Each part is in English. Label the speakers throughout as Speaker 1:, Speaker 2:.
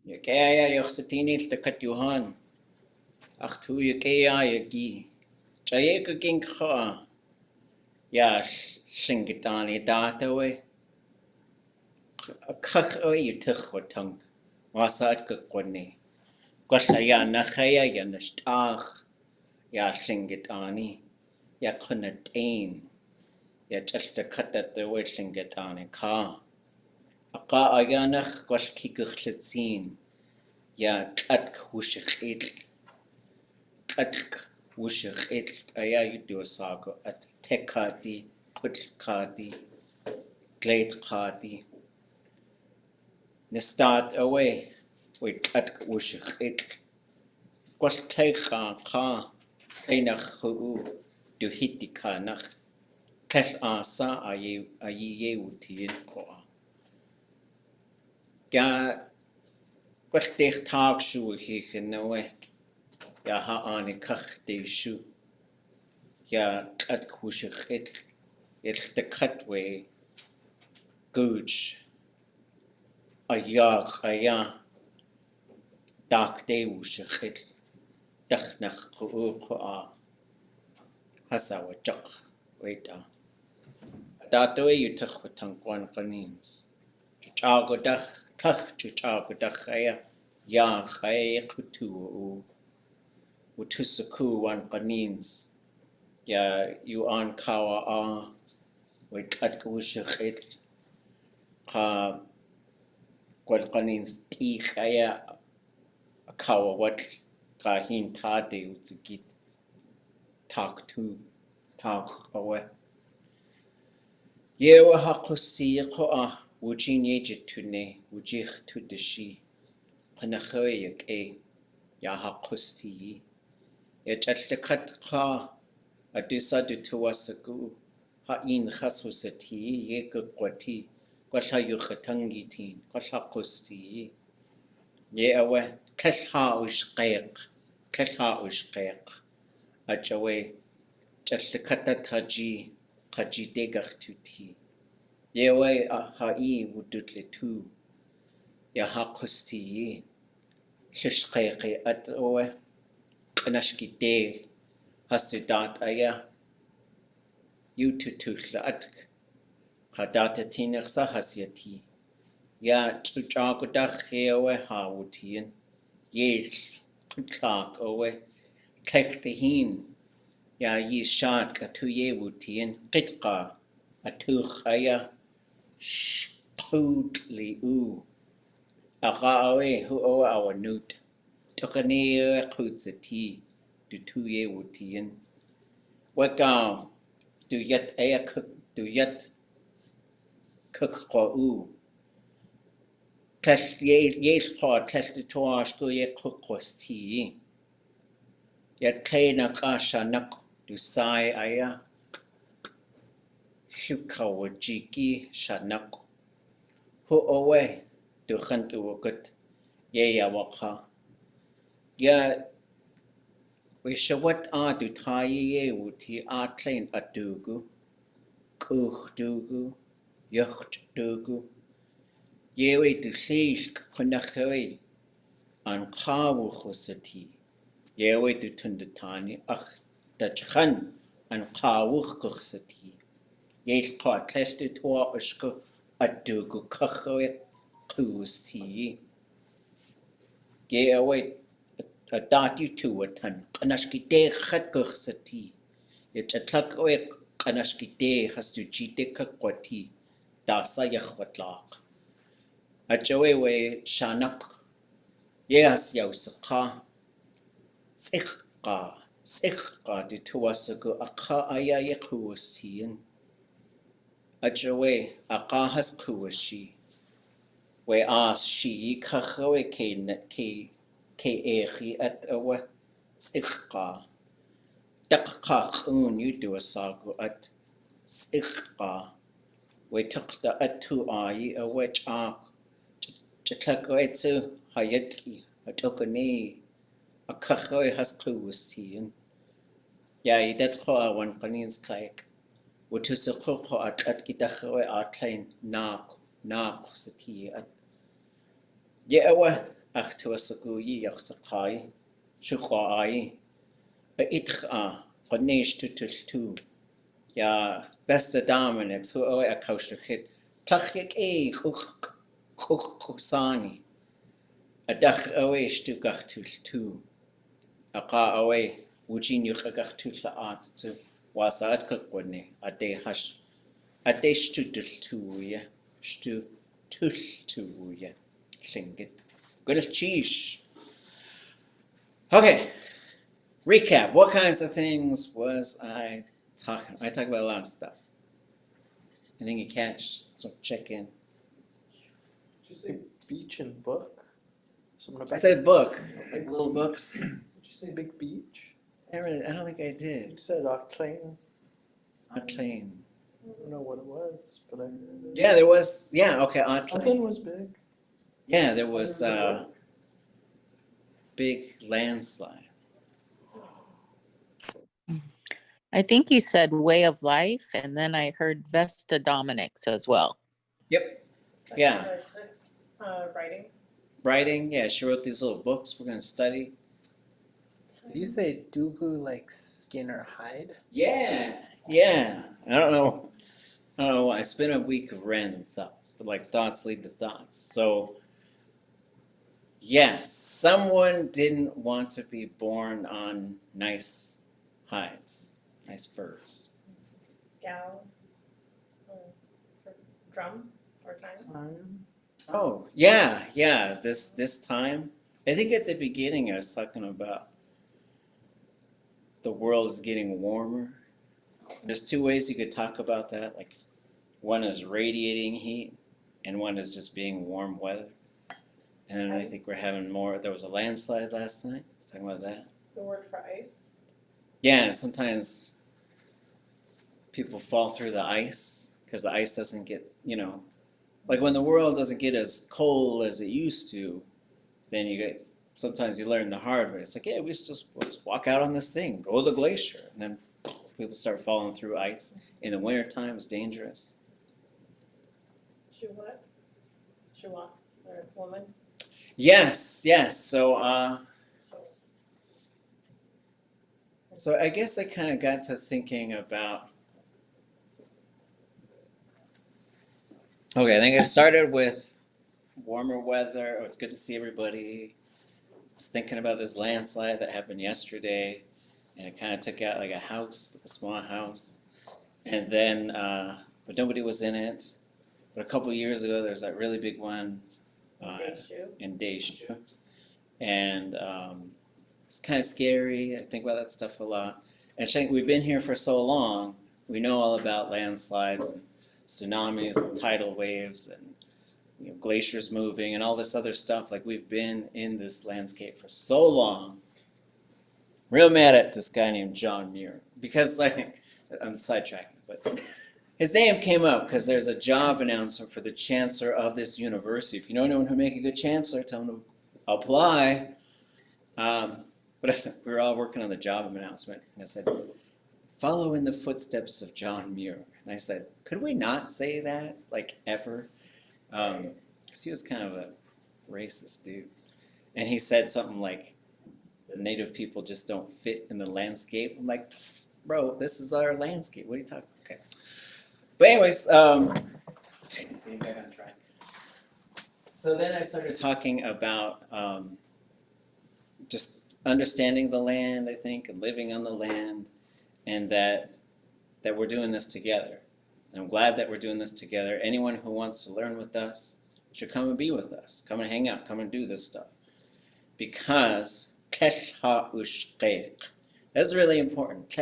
Speaker 1: Ya kaya ya satinil takat Johan. Ach tu ya kaya ya gi. Chaye ka king kha. Ya singitani data we. Kach o yu tuch wa tung. Wasat ka kwane. Gwalla ya nachaya ya nashtach. Ya singitani. Ya kuna tain. Ya chashta katata we singitani ka. Aqa ayanach gwall kikuch litzin. Ya tl'atk wushich tl'atk wushich aya yuduasago at tekadi, kutlkadi, gleidkadi. Nestart away with tl'atk wushich. Gwall teika ka teinach hu du hitikanach. Tl'el asa ayi yewutin koa. Ya gwall teich tag shu hichen away. Ya ha ani kach de shu. Ya tl'atk wushich it's the cutway gooch aya dark day wushich dachnach a hasawa chak waita. That way you took the tongue one canines. Chuchagodach, tach chuchagodach aya ya kaya kutu utusaku one canines. Ya you on kawa with atkushich ka Qualcanins tea kaya a kawa what kahin tade utzigit talk away. Yewa hakosi ko wujin yejit tune wujich to the she panahoyak ya hakosti yet at the cut ka a decided to wasagu ha in hasusati yekukwati kwasha yukatangitin kwasha kosti. Ye awe kesha ushqeq achawe chastakata taji degach tuti. Ye awe hai wudutle tu ya hakosti ye shishqeqi at awe kanashki de hasudat aya yututushla at kadata tinach sahasyati ya chuchagodach ye awe hawutien ye clark awe kek the hin ya ye shad ka tu ye wutien kitqa a tu khaya shqudli awe hu awe our nut tokane qutzati du tu ye wutien waka du yet aya cook du yet cook ko test ye spot test the toash go ye cook kosti yet kaina kasha nak du sai aya shukawajiki shanak hu owe du khantu wakut ye ya waka ya we shawat du tayi ye wuti klein adugu dugu yacht dugu ye we du shish kunakhawi an qawu khusati ye we du tundatani dachkhan an qawu khusati ye qat tested to ashko adugu kakhawi qusti ye away a dot you to a ton kanashki de khat khusati ye chatlak away kanashki de has to jite kakwati dasa yakhwatlaq achawe we shanak yes yausqa sikqa de tuwasagu akha aya yakhustin achawe aqa has kuwashi we she kakhawe ke echi at awe sikqa dakqa khun you do a sagu at sikqa we took the atu ai a wetch Chakawetsu hayatki atokani a kakhawe has kuwustin ya idat ko one panins kaik wutusako ko at kitakawe atlain nak sati at ye awa ach tuasaguyi yaxsakai, shukwai, a itcha, honesh tu. Ja, beste Dominix, who oe a kosher hit, tachik kusani, a dach oe stukach tu, a ka oe, wujin yuchagach ʼadudli.átk, wasa ʼadk a de hash, a de ʼadudli.átk, ʼadudli.átk, Lingít. Good cheese. Okay, recap. What kinds of things was I talking? I talk about a lot of stuff. Anything you catch? So check in.
Speaker 2: Did you say beach and book?
Speaker 1: I said book, like little books.
Speaker 2: Did you say big beach?
Speaker 1: I don't think I
Speaker 2: You
Speaker 1: did.
Speaker 2: said ʼadudli.átk.
Speaker 1: Not clean.
Speaker 2: I don't know what it was, but I heard it.
Speaker 1: Yeah, there was. Yeah, okay.
Speaker 2: Something was big.
Speaker 1: Yeah, there was a big landslide.
Speaker 3: I think you said way of life, and then I heard Vesta Dominix as well.
Speaker 1: Yep. Yeah.
Speaker 4: Writing.
Speaker 1: Writing. Yeah, she wrote these little books we're gonna study.
Speaker 2: Did you say dugu like skin or hide?
Speaker 1: Yeah. Yeah. I don't know why. It's been a week of random thoughts, but like thoughts lead to thoughts. So, yes, someone didn't want to be born on nice hides, nice furs.
Speaker 4: Gal. Drum or time.
Speaker 1: Oh, yeah. This time, I think at the beginning I was talking about the world is getting warmer. There's two ways you could talk about that. Like, one is radiating heat, and one is just being warm weather. And then I think we're having more. There was a landslide last night. Talking about that.
Speaker 4: The word for ice.
Speaker 1: Yeah, and sometimes people fall through the ice because the ice doesn't get, like when the world doesn't get as cold as it used to, then sometimes you learn the hard way. It's like, yeah, let's walk out on this thing, go to the glacier. And then people start falling through ice. In the wintertime, it's dangerous.
Speaker 4: Shua, or woman.
Speaker 1: Yes. So I guess I kind of got to thinking about, okay, I think I started with warmer weather. Oh, it's good to see everybody. I was thinking about this landslide that happened yesterday, and it kind of took out like a house, like a small house. And then, but nobody was in it. But a couple of years ago, there was that really big one in Daeshu. And it's kind of scary. I think about that stuff a lot. And Shank, we've been here for so long, we know all about landslides and tsunamis and tidal waves and glaciers moving and all this other stuff. Like, we've been in this landscape for so long. Real mad at this guy named John Muir because, like, I'm sidetracking, but his name came up because there's a job announcement for the chancellor of this university. If you know anyone who make a good chancellor, tell them to apply. But we were all working on the job announcement, and I said, follow in the footsteps of John Muir. And I said, could we not say that, like, ever? Because he was kind of a racist dude. And he said something like, the native people just don't fit in the landscape. I'm like, bro, this is our landscape. What are you talking about? Okay. But anyways, getting back on track. So then I started talking about just understanding the land, I think, and living on the land, and that we're doing this together. And I'm glad that we're doing this together. Anyone who wants to learn with us should come and be with us. Come and hang out. Come and do this stuff. Because that's really important.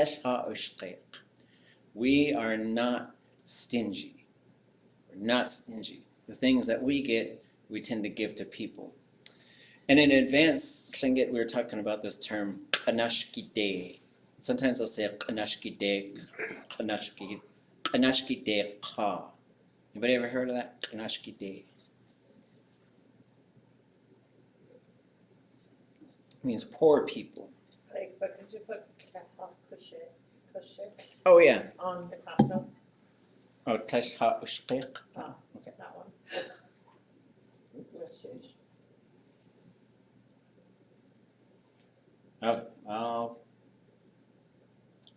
Speaker 1: We are not stingy. We're not stingy. The things that we get, we tend to give to people. And in advanced Tlingit, we were talking about this term, ʼanashkidé. Sometimes they'll say ʼanashkidé, ʼanashkidé ka. Anybody ever heard of that? ʼanashkidé. It means poor people.
Speaker 4: Like, but could you put kushe
Speaker 1: Oh, yeah.
Speaker 4: on the class notes?
Speaker 1: Oh, tashha ushqiq. Okay.
Speaker 4: That one. Woosh.
Speaker 1: Okay, I'll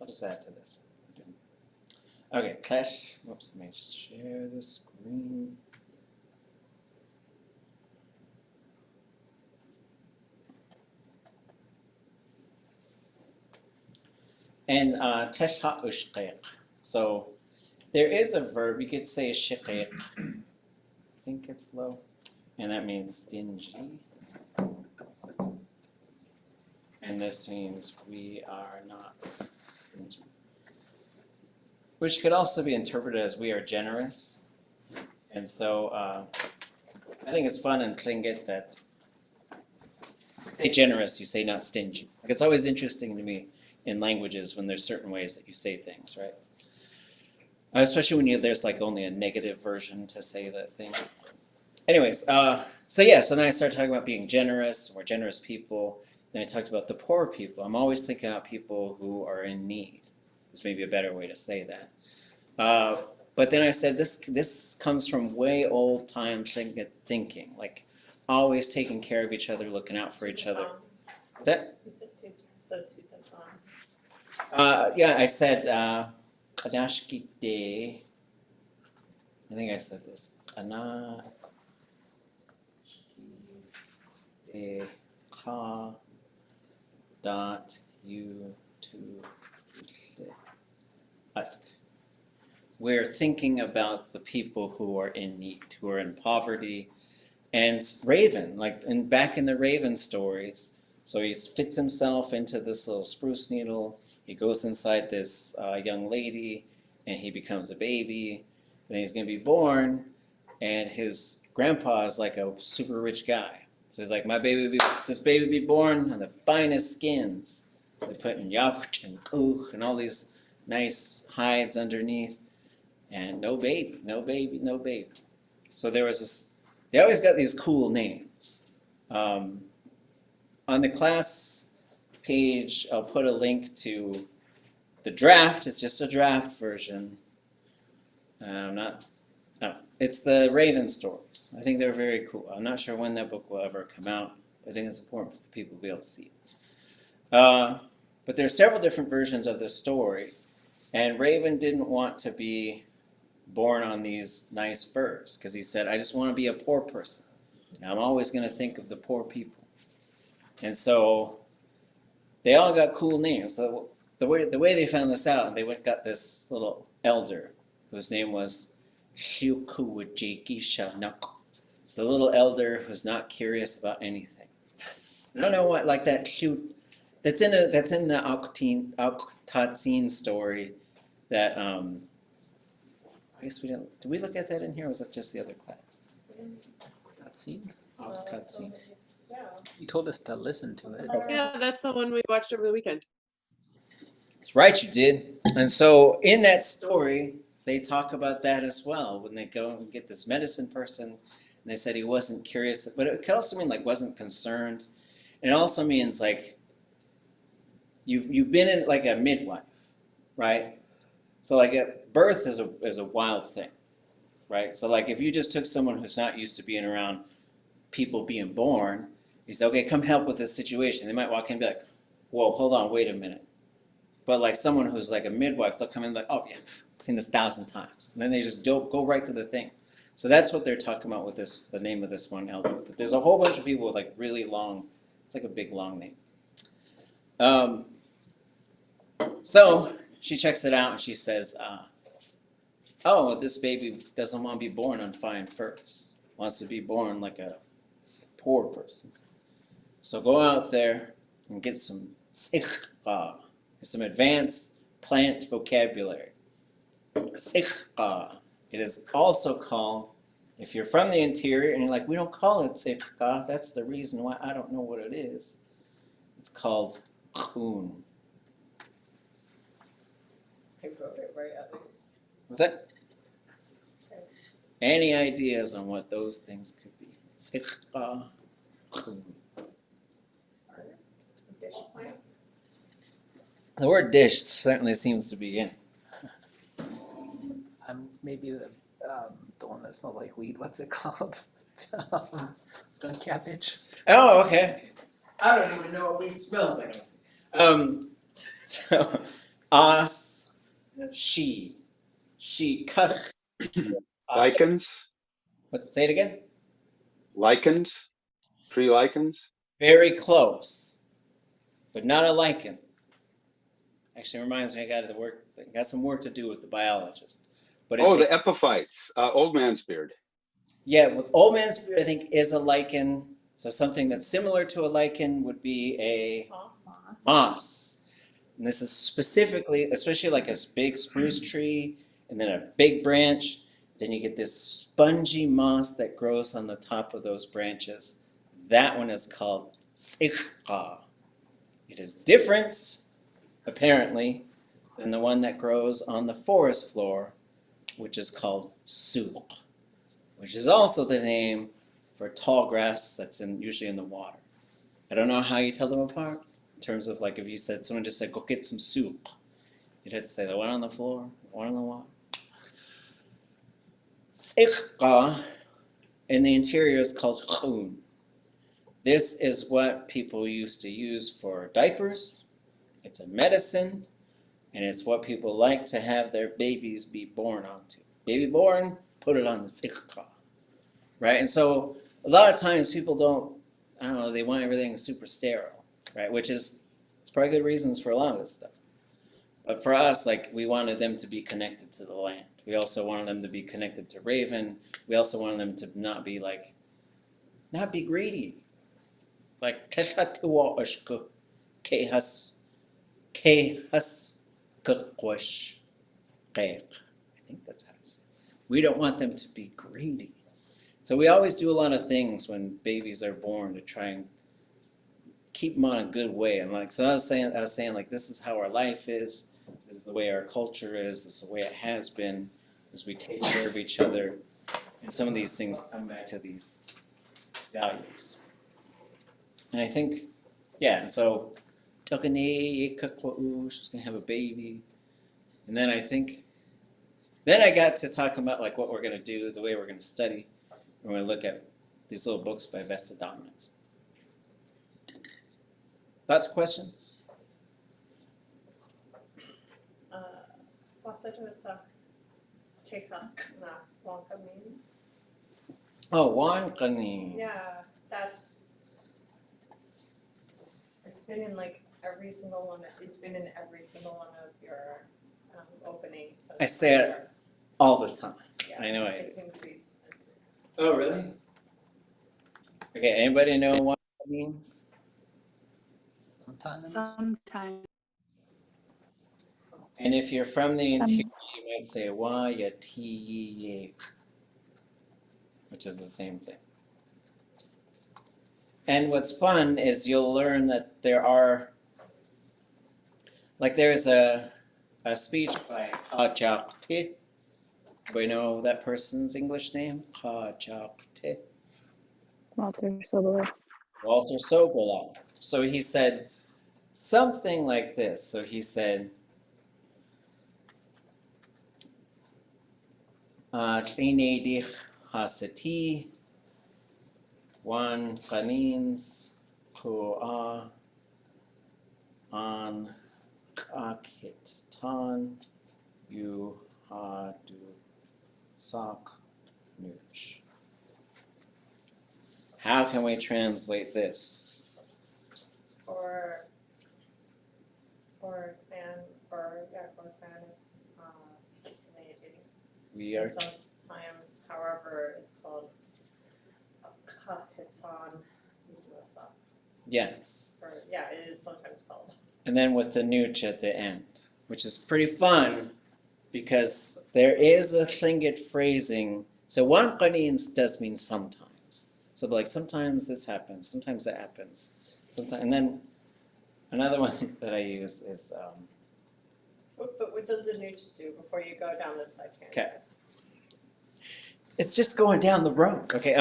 Speaker 1: just add to this. Okay, Clash. Whoops, let me share the screen. And Tesh ha'ushqiq. So there is a verb, you could say shiqiq. I think it's low. And that means stingy. And this means we are not stingy. Which could also be interpreted as we are generous. And so I think it's fun in Tlingit that you say generous, you say not stingy. Like it's always interesting to me in languages when there's certain ways that you say things, right? Especially when there's like only a negative version to say that thing. Anyways, so then I started talking about being generous, we're generous people. Then I talked about the poor people. I'm always thinking about people who are in need. This may be a better way to say that. But then I said this comes from way old time thinking, like always taking care of each other, looking out for each other. What's that?
Speaker 4: You said so Tutankhamun.
Speaker 1: Yeah, I said Kadashkite. I think I said this. Kana ka dot u to ʼadudli.átk. We're thinking about the people who are in need, who are in poverty. And Raven, like back in the Raven stories, so he fits himself into this little spruce needle. He goes inside this young lady, and he becomes a baby. Then he's going to be born, and his grandpa is like a super rich guy. So he's like, this baby be born on the finest skins. So they put in yacht and kuch and all these nice hides underneath, and no baby. So there was this. They always got these cool names. On the class page, I'll put a link to the draft. It's just a draft version. It's the Raven stories. I think they're very cool. I'm not sure when that book will ever come out. But I think it's important for people to be able to see it. But there are several different versions of this story. And Raven didn't want to be born on these nice furs because he said, I just want to be a poor person. And I'm always going to think of the poor people. And so they all got cool names. So the way they found this out, they got this little elder whose name was Shukuwajiki Shanuk. The little elder who's not curious about anything. I don't know what, like that cute, that's in the A'uk story that I guess we didn't. Did we look at that in here, or was that just the other class?
Speaker 2: That scene?
Speaker 4: Yeah.
Speaker 2: You told us to listen to it.
Speaker 5: Yeah, that's the one we watched over the weekend.
Speaker 1: That's right, you did. And so in that story, they talk about that as well when they go and get this medicine person, and they said he wasn't curious, but it could also mean like wasn't concerned. And it also means like you've been in like a midwife, right? So like birth is a wild thing, right? So like if you just took someone who's not used to being around people being born, you say, okay, come help with this situation. They might walk in and be like, whoa, hold on, wait a minute. But like someone who's like a midwife, they'll come in like, oh yeah, I've seen this 1,000 times. And then they just go right to the thing. So that's what they're talking about with this, the name of this one elder. But there's a whole bunch of people with like really long, it's like a big long name. So she checks it out and she says, oh, this baby doesn't want to be born on fine furs. Wants to be born like a poor person. So go out there and get some sikhqa, some advanced plant vocabulary. Sikhqa. It is also called, if you're from the interior and you're like, we don't call it sikhqa, that's the reason why I don't know what it is. It's called khun.
Speaker 4: I wrote it right at least.
Speaker 1: What's that? Any ideas on what those things could be? Sikhqa, khun.
Speaker 4: Dish plant.
Speaker 1: The word dish certainly seems to be in.
Speaker 2: Maybe the one that smells like weed. What's it called? Skunk cabbage.
Speaker 1: Oh, okay. I don't even know what weed smells like. So, as, she, kach.
Speaker 6: Lichens,
Speaker 1: Let's say it again.
Speaker 6: lichens, tree lichens.
Speaker 1: Very close, but not a lichen. Actually, reminds me I got some work to do with the biologist. But it's
Speaker 6: Oh, the epiphytes, old man's beard.
Speaker 1: yeah, with old man's beard, I think is a lichen. So something that's similar to a lichen would be a moss. And this is specifically, especially like a big spruce tree and then a big branch. Then you get this spongy moss that grows on the top of those branches. That one is called tsikhka. It is different, apparently, than the one that grows on the forest floor, which is called suk, which is also the name for tall grass that's usually in the water. I don't know how you tell them apart in terms of like if you said, someone just said, go get some soup. You'd have to say the one on the floor, the one on the wall. Tsikhka in the interior is called khun. This is what people used to use for diapers. It's a medicine, and it's what people like to have their babies be born onto. Baby born, put it on the tsikhka, right? And so a lot of times people they want everything super sterile, right? Which is, it's probably good reasons for a lot of this stuff. But for us, like, we wanted them to be connected to the land. We also wanted them to be connected to Raven. We also wanted them to not be greedy. Like, teshatuwa ushku, kehas kukwash qeq. I think that's how to say it. We don't want them to be greedy. So we always do a lot of things when babies are born to try and keep them on a good way. And like, so I was saying like, this is how our life is. This is the way our culture is. This is the way it has been. As we take care of each other, and some of these things come back to these values. And I think, yeah. And so, she's gonna have a baby, and then I got to talk about like what we're gonna do, the way we're gonna study. We're gonna look at these little books by Vesta Dominance. Thoughts, questions?
Speaker 4: means.
Speaker 1: Oh, wankani.
Speaker 4: Yeah, it's been in like every single one. It's been in every single one of your openings.
Speaker 1: I say it all the time.
Speaker 4: Yeah,
Speaker 1: I know I
Speaker 4: it
Speaker 1: do.
Speaker 4: seems to be.
Speaker 1: Oh, really? Okay, anybody know what that means?
Speaker 2: Sometimes.
Speaker 1: And if you're from the interior, you might say wa ya ti ye, which is the same thing. And what's fun is you'll learn that there's a speech by ʼadudli.átk. Anybody know that person's English name? ʼadudli.átk. Walter Sobolev. So he said something like this. So he said, Tlingit hasati, wan kanins kua an akitan you hadu sak nuch. How can we translate this?
Speaker 4: Or fan is
Speaker 1: We are
Speaker 4: sometimes, however, it's called a kahitan muasa.
Speaker 1: yes.
Speaker 4: Or yeah, it is sometimes called.
Speaker 1: And then with the nuch at the end, which is pretty fun because there is a Tlingit phrasing. So one qanins does mean sometimes. So like sometimes this happens, sometimes that happens. Sometimes, and then another one that I use is
Speaker 4: But what does the nooch do before you go down this side tangent?
Speaker 1: okay. It's just going down the road. Okay.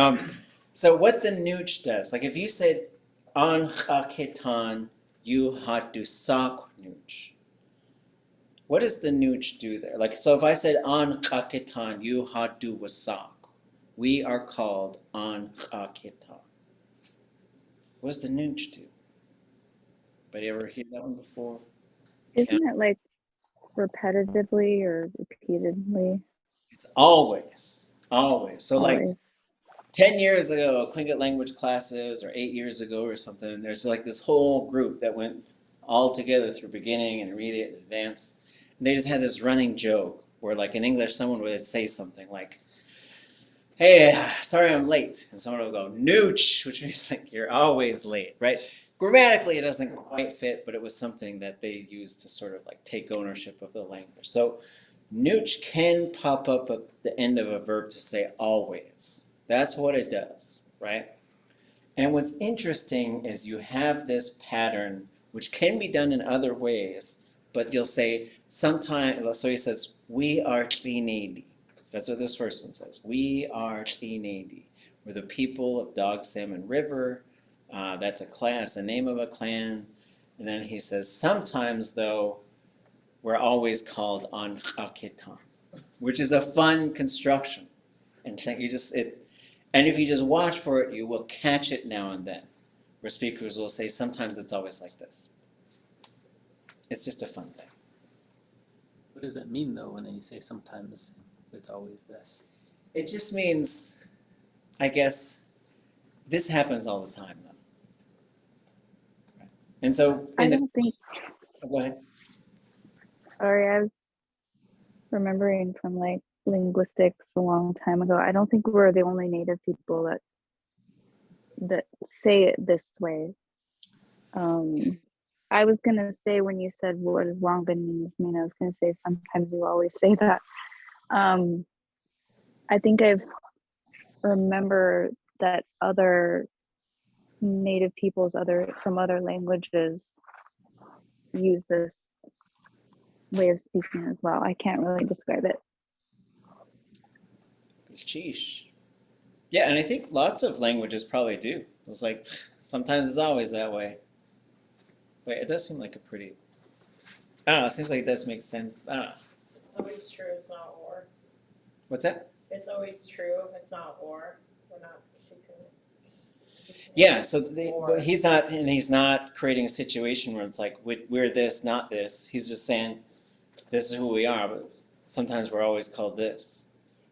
Speaker 1: So what the nooch does, like if you said on chaketan you hatu sak nooch. What does the nooch do there? Like, so if I said on chaketan you hatu wasak, we are called on chaketan. What does the nooch do? Anybody ever hear that one before?
Speaker 7: Isn't it like repetitively or repeatedly?
Speaker 1: It's always, always. So like
Speaker 7: Always.
Speaker 1: 10 years ago, Tlingit language classes, or 8 years ago or something, there's like this whole group that went all together through beginning, intermediate, and advanced. And they just had this running joke where like in English, someone would say something like, hey, sorry I'm late. And someone would go, nooch, which means like you're always late, right? Grammatically, it doesn't quite fit, but it was something that they used to sort of like take ownership of the language. So nooch can pop up at the end of a verb to say always. That's what it does, right? And what's interesting is you have this pattern, which can be done in other ways, but you'll say sometimes, so he says, we are Tlingit. That's what this first one says. We are Tlingit. We're the people of Dog Salmon River. That's a clan, that's the name of a clan. And then he says, sometimes though, we're always called Untitled, which is a fun construction. And and if you just watch for it, you will catch it now and then, where speakers will say, sometimes it's always like this. It's just a fun thing.
Speaker 2: What does it mean though when you say sometimes it's always this?
Speaker 1: It just means, I guess, this happens all the time though. Right? And so,
Speaker 7: I don't think,
Speaker 1: go ahead.
Speaker 7: sorry, I was remembering from like linguistics a long time ago. I don't think we're the only native people that say it this way. I was gonna say when you said what does Wangbanese mean, I was gonna say sometimes you always say that. I think I remember that other native peoples from other languages use this way of speaking as well. I can't really describe it.
Speaker 1: Sheesh. Yeah, and I think lots of languages probably do. It's like, sometimes it's always that way. Wait, it does seem like a pretty, I don't know, it seems like it does make sense. I don't know.
Speaker 4: It's always true, it's not or.
Speaker 1: What's that?
Speaker 4: It's always true, it's not or. We're not speaking.
Speaker 1: Yeah, so
Speaker 4: Or.
Speaker 1: but he's not creating a situation where it's like, we're this, not this. He's just saying, this is who we are, but sometimes we're always called this.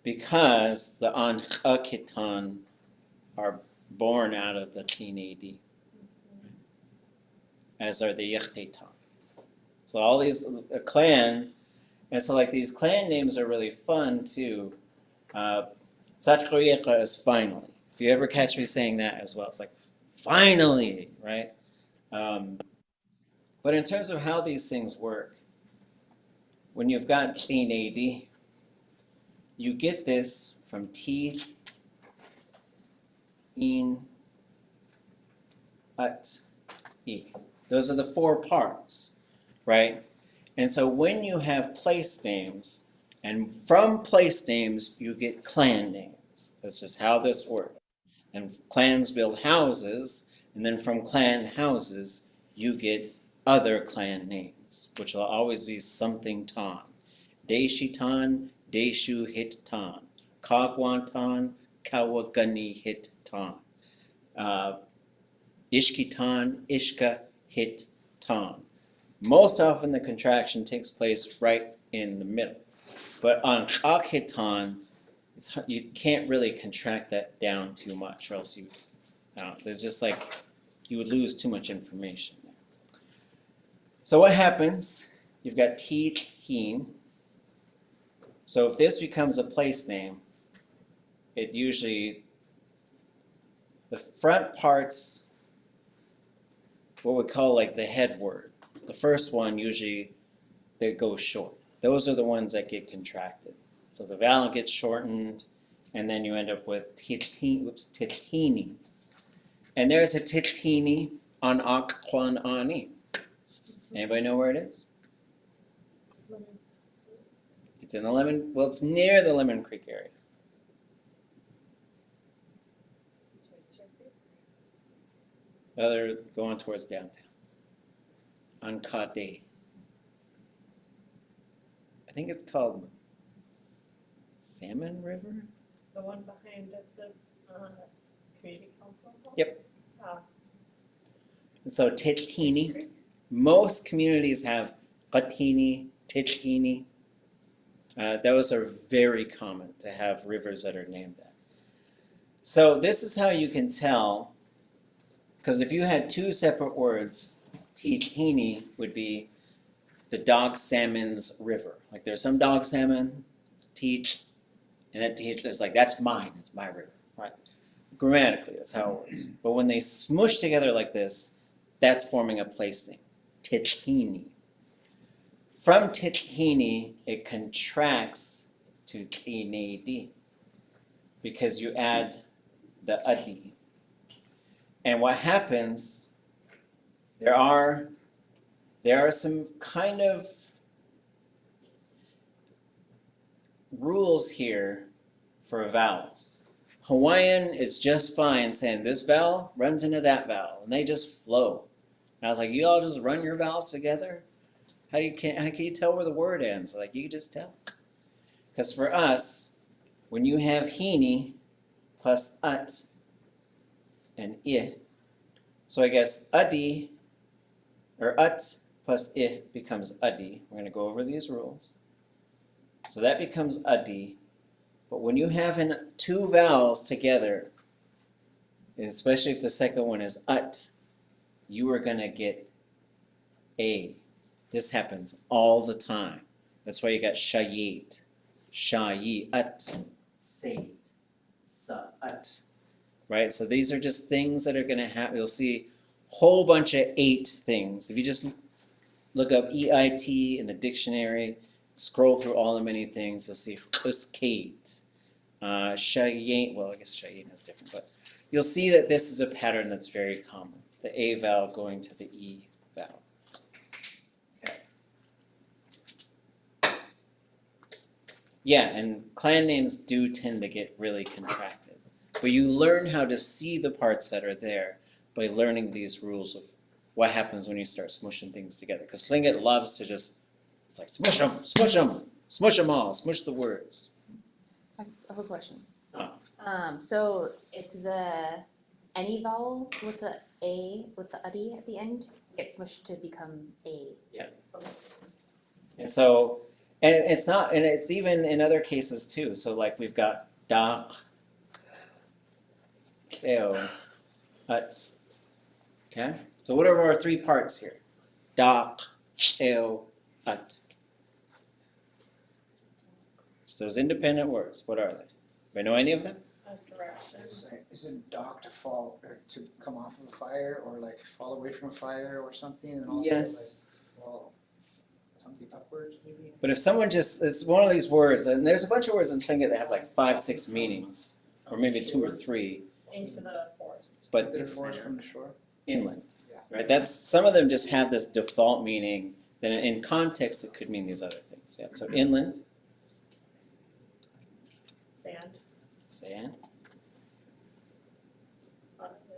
Speaker 1: Because the Anchakitan are born out of the Tlingit, as are the Yechtetan. So all these, a clan, and so like these clan names are really fun too. Tzachkoyecha is finally. If you ever catch me saying that as well, it's like, finally, right? But in terms of how these things work, when you've got Tlingit, you get this from teeth, in, at, e. Those are the 4 parts, right? And so when you have place names, and from place names you get clan names. That's just how this works. And clans build houses, and then from clan houses you get other clan names, which will always be something tan. Deshitan, Deshu hit tan. Kagwantan, Kawagani hit tan. Ishkitan, Ishka hit tan. Most often the contraction takes place right in the middle. But on Akhitan, you can't really contract that down too much, or else there's just like, you would lose too much information there. So what happens? You've got teach, heen. So if this becomes a place name, it usually, the front parts, what we call like the head word. The first one usually, they go short. Those are the ones that get contracted. So the vowel gets shortened, and then you end up with tithini. And there's a tithini on akwan ani. Anybody know where it is? It's in it's near the Lemon Creek area. They're going towards downtown. On cont'd. I think it's called Salmon River?
Speaker 4: The one behind the community council hall?
Speaker 1: Yep. And so Tithini, Most communities have qatini, tichini. Those are very common to have rivers that are named that. So this is how you can tell, because if you had two separate words, tichini would be the dog salmon's river. Like there's some dog salmon, teach, and that teach is like, that's mine, it's my river, right? Grammatically, that's how it works. But when they smush together like this, that's forming a place name, tichini. From tichini, it contracts to tlingit because you add the ʼadudli.átk. And what happens, there are some kind of rules here for vowels. Hawaiian is just fine saying this vowel runs into that vowel, and they just flow. And I was like, you all just run your vowels together? How can you tell where the word ends? Like, you just tell. Because for us, when you have hini plus ut and I, so I guess adi or ut plus I becomes adi. We're going to go over these rules. So that becomes adi. But when you have two vowels together, and especially if the second one is ut, you are going to get a. This happens all the time. That's why you got shayit, shayit, sayit, sa'at. Right? So these are just things that are going to happen. You'll see a whole bunch of 8 things. If you just look up EIT in the dictionary, scroll through all the many things, you'll see uskate, shayit. Well, I guess shayit is different, but you'll see that this is a pattern that's very common. The A vowel going to the E vowel. Yeah, and clan names do tend to get really contracted. But you learn how to see the parts that are there by learning these rules of what happens when you start smushing things together. Because Lingít loves to just, it's like smush them all, smush the words.
Speaker 8: I have a question.
Speaker 1: Oh.
Speaker 8: So it's the any vowel with the A, with the adi at the end, gets smushed to become a.
Speaker 1: Yeah. And so, and it's not, and it's even in other cases too. So like we've got dak, keo, ut. Okay? So what are our 3 parts here? Dak, keo, ut. So those independent words, what are they? Do I know any of them?
Speaker 4: Direction.
Speaker 2: Is it dock to fall or to come off of a fire or like fall away from a fire or something and also
Speaker 1: Yes.
Speaker 2: like fall something upwards maybe?
Speaker 1: But if someone just, it's one of these words, and there's a bunch of words in Tlingit that have like 5, 6 meanings, or maybe 2 or 3.
Speaker 4: Into the forest.
Speaker 1: But
Speaker 2: Did it force from the shore?
Speaker 1: inland,
Speaker 2: Yeah.
Speaker 1: right? That's, some of them just have this default meaning, then in context it could mean these other things. Yeah. So inland,
Speaker 4: Sand.
Speaker 1: sand.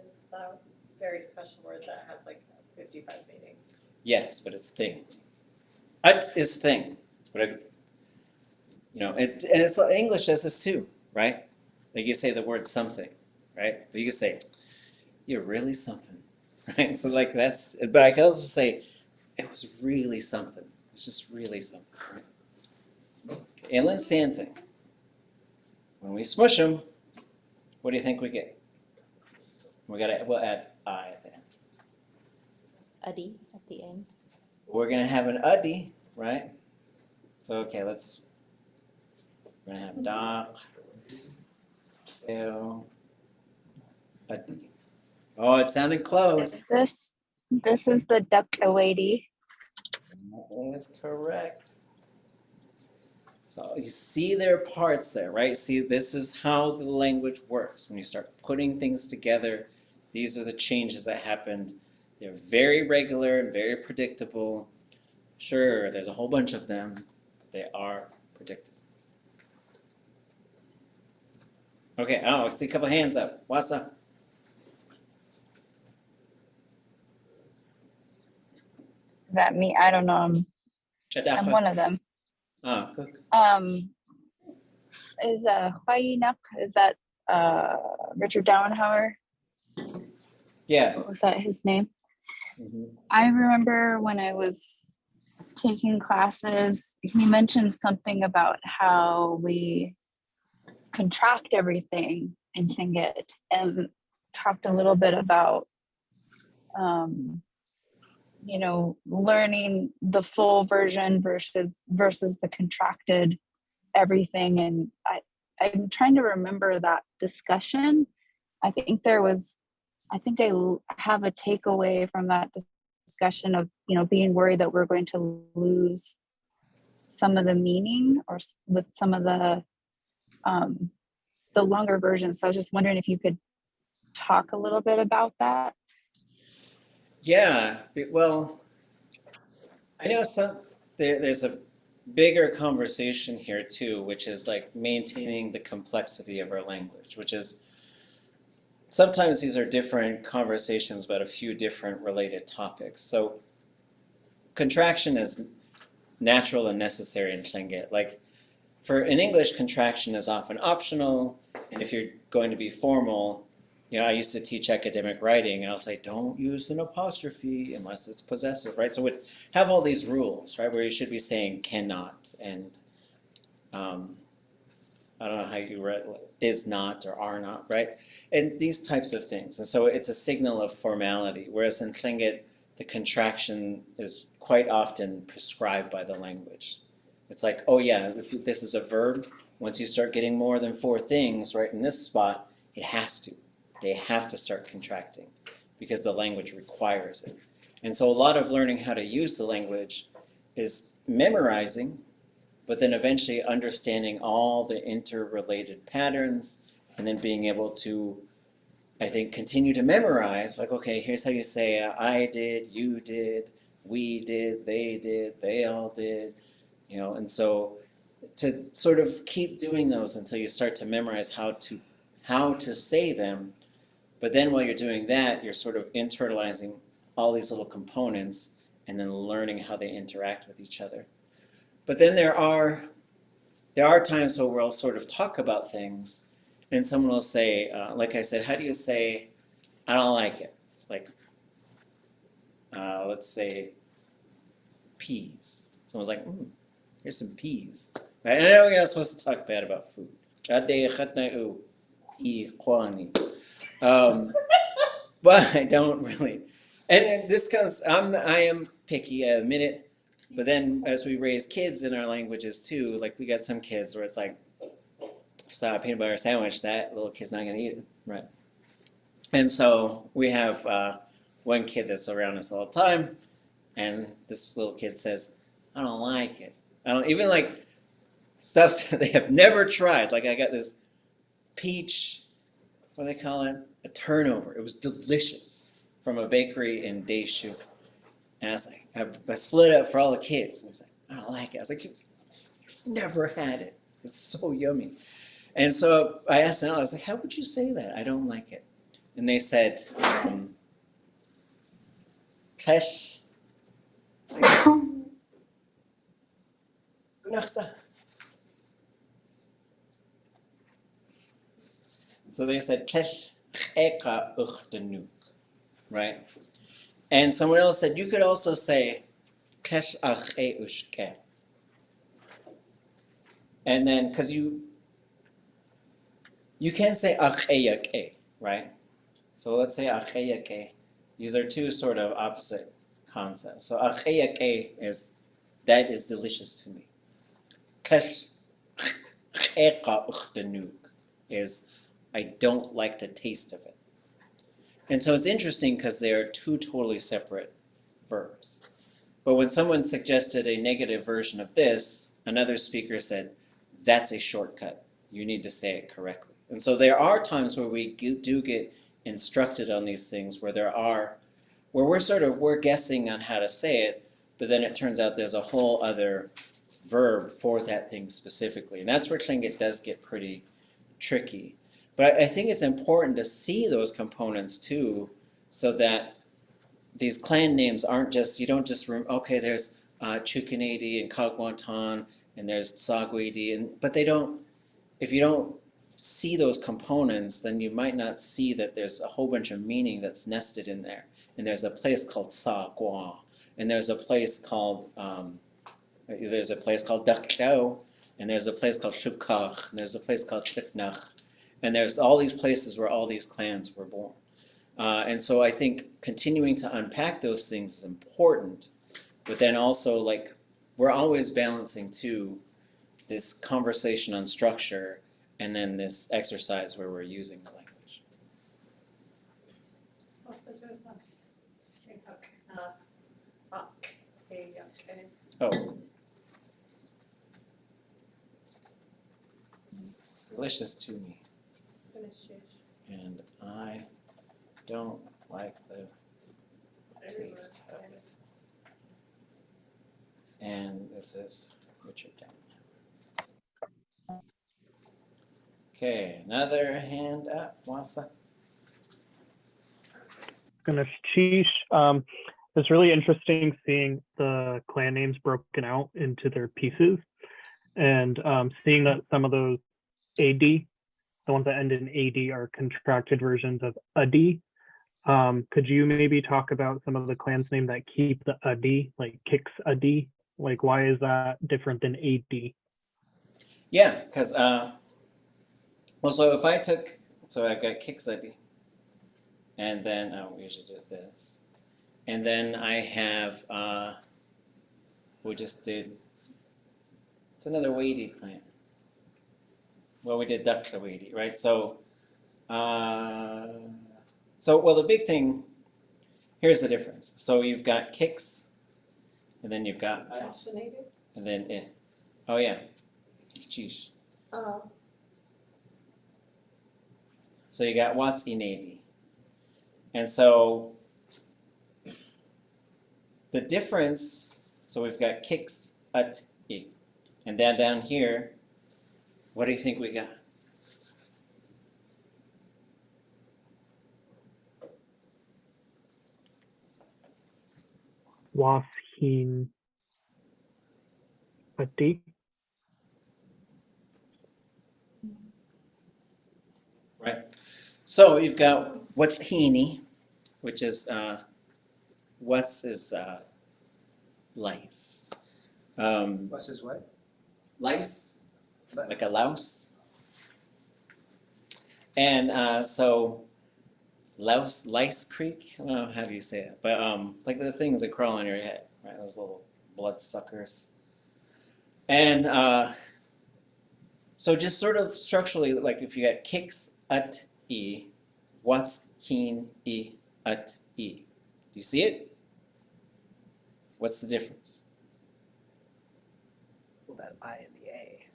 Speaker 4: Is that very special word that has like 55 meanings.
Speaker 1: Yes, but it's thing. Ut is thing, but and it's English does this too, right? Like you say the word something, right? But you can say, you're really something, right? So like that's, but I can also say, it was really something. It's just really something, right? Inland sand thing. When we smush them, what do you think we get? We'll add I at the end.
Speaker 8: Adi at the end.
Speaker 1: We're gonna have an adi, right? So okay, we're gonna have dak, keo, adi. Oh, it sounded close.
Speaker 7: This is the duck awady.
Speaker 1: That's correct. So you see their parts there, right? See, this is how the language works. When you start putting things together, these are the changes that happened. They're very regular and very predictable. Sure, there's a whole bunch of them. They are predictable. Okay, I see a couple hands up. What's up?
Speaker 7: Is that me? I don't know. I'm one of them.
Speaker 1: Ah, good.
Speaker 7: Is Huayinak, is that Richard Dowenhauer?
Speaker 1: Yeah.
Speaker 7: What was that his name? I remember when I was taking classes, he mentioned something about how we contract everything in Tlingit, and talked a little bit about learning the full version versus the contracted everything. And I'm trying to remember that discussion. I think I have a takeaway from that discussion of being worried that we're going to lose some of the meaning or with some of the longer versions. So I was just wondering if you could talk a little bit about that.
Speaker 1: Yeah, well, I know there's a bigger conversation here too, which is like maintaining the complexity of our language, which is sometimes these are different conversations about a few different related topics. So contraction is natural and necessary in Tlingit. Like in English, contraction is often optional, and if you're going to be formal, I used to teach academic writing, and I'll say, don't use an apostrophe unless it's possessive, right? So we'd have all these rules, right, where you should be saying cannot, and I don't know how you read is not or are not, right? And these types of things. And so it's a signal of formality, whereas in Tlingit, the contraction is quite often prescribed by the language. It's like, oh yeah, if this is a verb, once you start getting more than 4 things right in this spot, it has to. They have to start contracting because the language requires it. And so a lot of learning how to use the language is memorizing, but then eventually understanding all the interrelated patterns and then being able to, I think, continue to memorize, like, okay, here's how you say I did, you did, we did, they all did, and so to sort of keep doing those until you start to memorize how to say them. But then while you're doing that, you're sort of internalizing all these little components and then learning how they interact with each other. But then there are times where we'll sort of talk about things and someone will say, like I said, how do you say, I don't like it? Like, let's say peas. Someone's like, here's some peas. Right? And I know you're not supposed to talk bad about food. But I don't really. And this comes, I am picky, I admit it. But then as we raise kids in our languages too, like we got some kids where it's like, saw a peanut butter sandwich, that little kid's not going to eat it, right? And so we have one kid that's around us all the time, and this little kid says, I don't like it. I don't even like stuff that they have never tried. Like I got this peach, what do they call it? A turnover. It was delicious from a bakery in Daeshu. And I was like, I split it up for all the kids. And he's like, I don't like it. I was like, you've never had it. It's so yummy. And so I asked them, I was like, how would you say that? I don't like it. And they said, Kesh. So they said, Kesh eka uchtanuk, right? And someone else said, you could also say, Kesh ache ushke. And then, because you can say acheyake, right? So let's say acheyake. These are two sort of opposite concepts. So acheyake is, that is delicious to me. Kesh eka uchtanuk is, I don't like the taste of it. And so it's interesting because they are two totally separate verbs. But when someone suggested a negative version of this, another speaker said, that's a shortcut. You need to say it correctly. And so there are times where we do get instructed on these things where we're guessing on how to say it, but then it turns out there's a whole other verb for that thing specifically. And that's where Tlingit does get pretty tricky. But I think it's important to see those components too, so that these clan names aren't just, you don't just, okay, there's Chukanadi and Kagwantan, and there's Sagwidi, but they don't, if you don't see those components, then you might not see that there's a whole bunch of meaning that's nested in there. And there's a place called Sa Gua, and there's a place called Dakdao, and there's a place called Shukach, and there's a place called Chitnach, and there's all these places where all these clans were born. And so I think continuing to unpack those things is important, but then also like we're always balancing too this conversation on structure and then this exercise where we're using the language. Oh. Delicious to me. And I don't like the taste of it. And this is Richard Down. Okay, another hand up, Wasa.
Speaker 9: It's really interesting seeing the clan names broken out into their pieces, and seeing that some of those AD, the ones that end in AD, are contracted versions of ʼaddi. Could you maybe talk about some of the clans name that keep the ʼaddi, like Kix ʼaddi? Like, why is that different than AD?
Speaker 1: Yeah, because well, so if I took, so I've got Kix ʼaddi, and then we usually do this, and then I have we just did. It's another weighty clan. Well, we did Dakta weighty, right? So, well, the big thing. Here's the difference. So you've got Kix, and then you've got
Speaker 4: Fascinated?
Speaker 1: and then oh yeah, Cheesh. So you got what's in AD. And so the difference, so we've got Kix at E. And then down here, what do you think we got?
Speaker 9: Washin ʼaddi.
Speaker 1: Right. So you've got what's heeny, which is what's is lice.
Speaker 2: What's his what?
Speaker 1: Lice, like a louse. And so lice creek, I don't know how do you say it, but like the things that crawl on your head, right? Those little blood suckers. And so just sort of structurally, like if you got Kix at E, what's keen E at E? Do you see it? What's the difference?
Speaker 10: Well, that I and the A.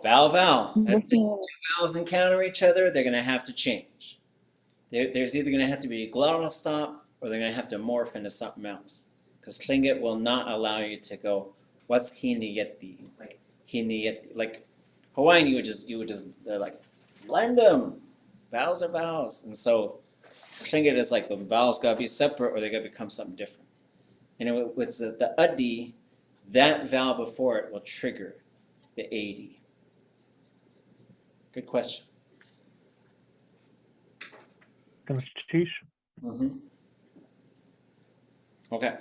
Speaker 1: Vowel. That's it. Two vowels encounter each other, they're going to have to change. There's either going to have to be a glottal stop or they're going to have to morph into something else. Because Tlingit will not allow you to go, what's hiniyeti? Like hiniyeti. Like Hawaiian, you would just they're like, blend them. Vowels are vowels. And so Tlingit is like the vowels got to be separate or they got to become something different. And it's the ʼaddi, that vowel before it will trigger the ʼad. Good question. Mm-hmm. Okay.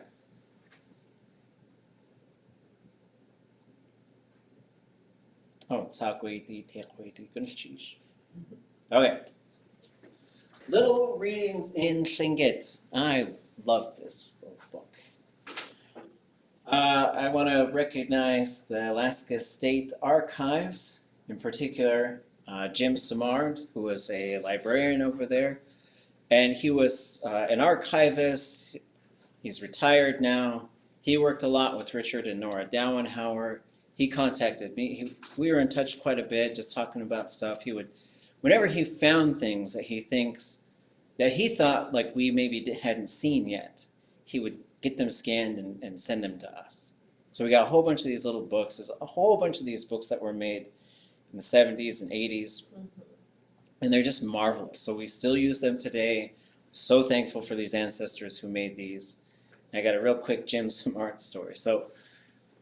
Speaker 1: Oh, okay. Little readings in Lingít. I love this book. I want to recognize the Alaska State Archives, in particular Jim Simard, who was a librarian over there. And he was an archivist. He's retired now. He worked a lot with Richard and Nora Dowenhauer. He contacted me. We were in touch quite a bit, just talking about stuff. He would, whenever he found things that he thought like we maybe hadn't seen yet, he would get them scanned and send them to us. So we got a whole bunch of these little books. There's a whole bunch of these books that were made in the 70s and 80s. And they're just marvelous. So we still use them today. So thankful for these ancestors who made these. I got a real quick Jim Simard story. So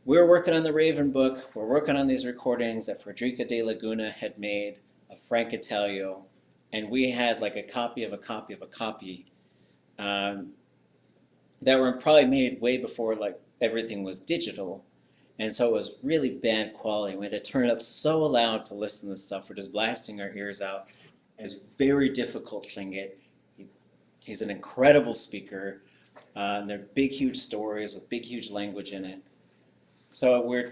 Speaker 1: we're working on the Raven book. We're working on these recordings that Frederica de Laguna had made of Frank Italio, and we had like a copy of a copy of a copy that were probably made way before like everything was digital. And so it was really bad quality. We had to turn it up so loud to listen to this stuff. We're just blasting our ears out. It's very difficult, Tlingit. He's an incredible speaker. And they're big, huge stories with big, huge language in it. So we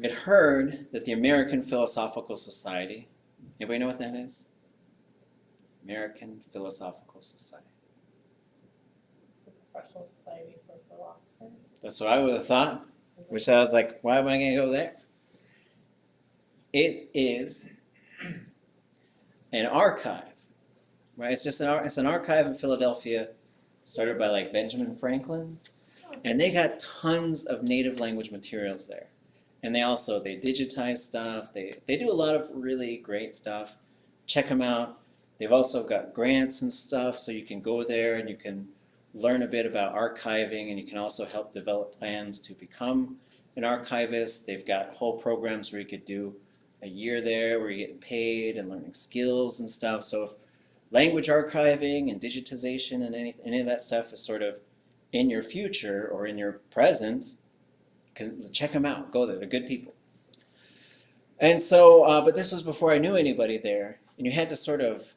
Speaker 1: had heard that the American Philosophical Society, anybody know what that is? American Philosophical Society.
Speaker 4: The Professional Society for Philosophers.
Speaker 1: That's what I would have thought, which I was like, why am I going to go there? It is an archive, right? It's just it's an archive in Philadelphia, started by like Benjamin Franklin, and they got tons of native language materials there. And they digitize stuff. They do a lot of really great stuff. Check them out. They've also got grants and stuff, so you can go there and you can learn a bit about archiving, and you can also help develop plans to become an archivist. They've got whole programs where you could do a year there where you're getting paid and learning skills and stuff. So if language archiving and digitization and any of that stuff is sort of in your future or in your present, check them out. Go there. They're good people. And so, but this was before I knew anybody there, and you had to sort of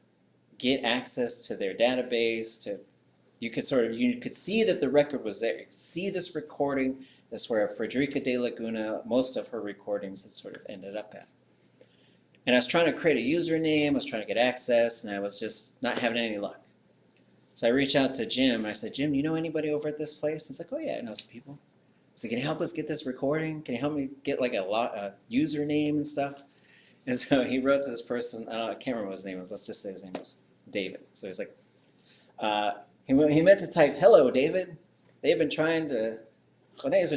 Speaker 1: get access to their database. You could see that the record was there. You could see this recording. That's where Frederica de Laguna, most of her recordings had sort of ended up at. And I was trying to create a username. I was trying to get access, and I was just not having any luck. So I reached out to Jim, and I said, Jim, you know anybody over at this place? He's like, oh yeah, I know some people. I said, can you help us get this recording? Can you help me get like a username and stuff? And so he wrote to this person, I can't remember what his name was. Let's just say his name was David. So he's like, he meant to type, hello, David. Rene's been